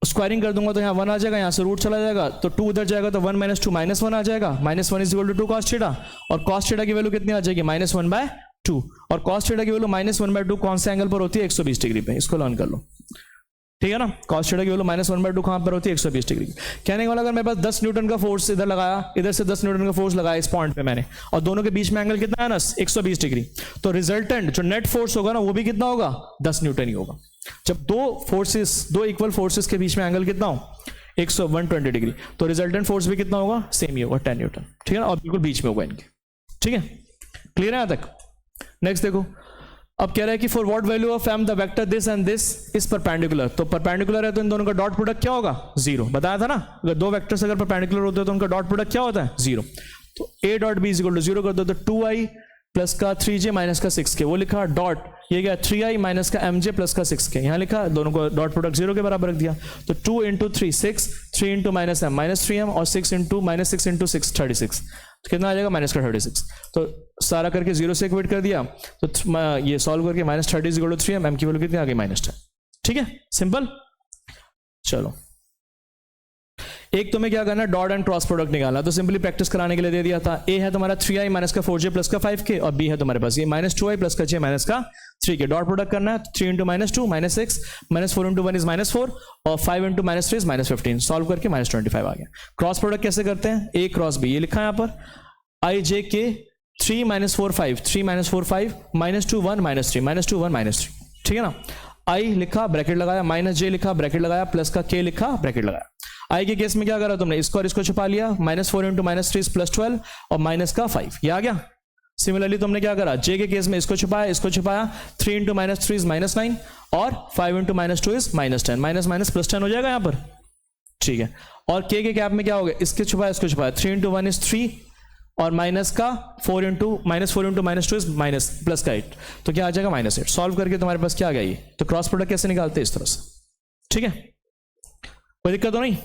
स्क्वायरिंग कर दूंगा तो यहाँ 1 आ जाएगा, यहाँ से रूट चला जाएगा, तो 2 उधर जाएगा तो 1 - 2 -1 आ जाएगा। -1 is equal to 2 cos theta, और cos थीटा की वैल्यू कितनी आ जाएगी? -1/2, और cos थीटा की वैल्यू -1/2 कौन से एंगल पर होती है? 120 डिग्री पे। इसको लर्न कर लो, ठीक है ना। cos थीटा की वैल्यू -1/2 कहां पर होती है? 120 डिग्री। कहने वाला अगर मेरे पास 10 न्यूटन का फोर्स इधर लगाया, इधर से 10 न्यूटन का फोर्स लगाया इस पॉइंट पे मैंने, और दोनों के बीच में एंगल कितना है ना? 120 डिग्री। तो रिजल्टेंट जो नेट फोर्स होगा ना वो भी कितना होगा? 10 न्यूटन ही होगा। जब दो इक्वल फोर्सेस के बीच में एंगल कितना हो? 120 डिग्री, तो रिजल्टेंट फोर्स भी कितना होगा? सेम ही होगा, 10 न्यूटन, ठीक है ना, और बिल्कुल बीच में होगा इनके, ठीक है। क्लियर है यहां तक? नेक्स्ट देखो, अब कह रहा है कि for what value of m the vector this and this is perpendicular. तो परपेंडिकुलर है तो इन दोनों का डॉट प्रोडक्ट क्या होगा? 0। बताया था ना, अगर दो वेक्टर्स अगर परपेंडिकुलर होते हैं तो उनका डॉट प्रोडक्ट क्या होता है? 0। तो a dot b is equal to 0 कर दो, तो 2i प्लस का 3j माइनस का 6k, वो लिखा डॉट, ये क्या 3i माइनस का mj प्लस का 6k, यहाँ लिखा दोनों को डॉट प्रोडक्ट 0 के बराबर रख दिया। तो 2 × 3 6, 3 × -m -3m, और 6 × -6 × 6 36, तो कितना आ जाएगा? -36। तो सारा करके 0 से इक्वेट कर दिया, तो ये सॉल्व करके -30 is equal to 3m, m की वैल्यू कितनी आ गई? -10, ठीक है, सिंपल। चलो एक तुम्हें क्या करना है, डॉट एंड क्रॉस प्रोडक्ट निकालना, तो सिंपली प्रैक्टिस कराने के लिए दे दिया था। ए है तुम्हारा 3i माइनस का 4j प्लस का 5k, और बी है तुम्हारे पास ये माइनस 2i प्लस का j माइनस का 3k। डॉट प्रोडक्ट करना है, 3 into minus 2 minus 6 minus 4 into 1 is minus 4 और 5 into minus 3 is minus 15। Solve करके माइनस 25 आ गया। क्रॉस प्रोडक्ट कैसे करते हैं, ए क्रॉस बी, ये लिखा है यहाँ पर i j k 3 minus 4 5 3 minus 4 5 minus 2 1 minus 3 minus 2 1 minus 3, ठीक है ना। i लिखा ब्रैकेट लगाया, माइनस j लिखा ब्रैकेट लगाया, प्लस का k लिखा ब्रैकेट लगाया। i के केस में क्या करा तुमने, इसको और इसको छुपा लिया, माइनस 4 इंटू माइनस 3 प्लस 12 और माइनस का 5, ये आ गया। सिमिलरली तुमने क्या करा, j के केस में इसको छुपाया इसको छुपाया, 3 इंटू माइनस 3 इज माइनस 9 और 5 into minus 2 is minus 10, minus minus plus 10 हो जाएगा यहाँ पर, ठीक है। और k के कैप में क्या हो गया, इसके छुपाया इसको छुपाया, 3 इंटू 1 इज 3 और माइनस का 4 into minus 2 is minus plus का 8, तो क्या आ जाएगा माइनस 8। सॉल्व करके तुम्हारे पास क्या आ गया ये, तो क्रॉस प्रोडक्ट कैसे निकालते हैं इस तरह से, ठीक है, कोई दिक्कत तो नहीं।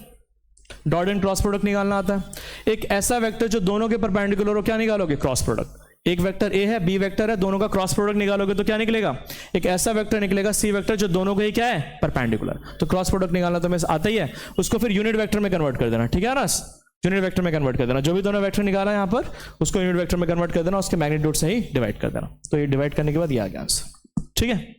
डॉट एंड क्रॉस प्रोडक्ट निकालना आता है। एक ऐसा वेक्टर जो दोनों के परपेंडिकुलर हो, क्या निकालोगे, क्रॉस प्रोडक्ट। एक वेक्टर ए है बी वेक्टर है, दोनों का क्रॉस प्रोडक्ट निकालोगे तो क्या निकलेगा, एक ऐसा वेक्टर निकलेगा सी वेक्टर जो दोनों का ही क्या है, परपेंडिकुलर। तो क्रॉस प्रोडक्ट निकालना तो आता ही है, उसको फिर यूनिट वेक्टर में कन्वर्ट कर देना, ठीक है ना, यूनिट वेक्टर में कन्वर्ट कर देना। जो भी दोनों वेक्टर निकाला है यहाँ पर उसको यूनिट वेक्टर में कन्वर्ट कर देना, उसके मैग्नीट्यूड से ही डिवाइड कर देना। तो ये डिवाइड करने के बाद ये आ गया आंसर, ठीक है।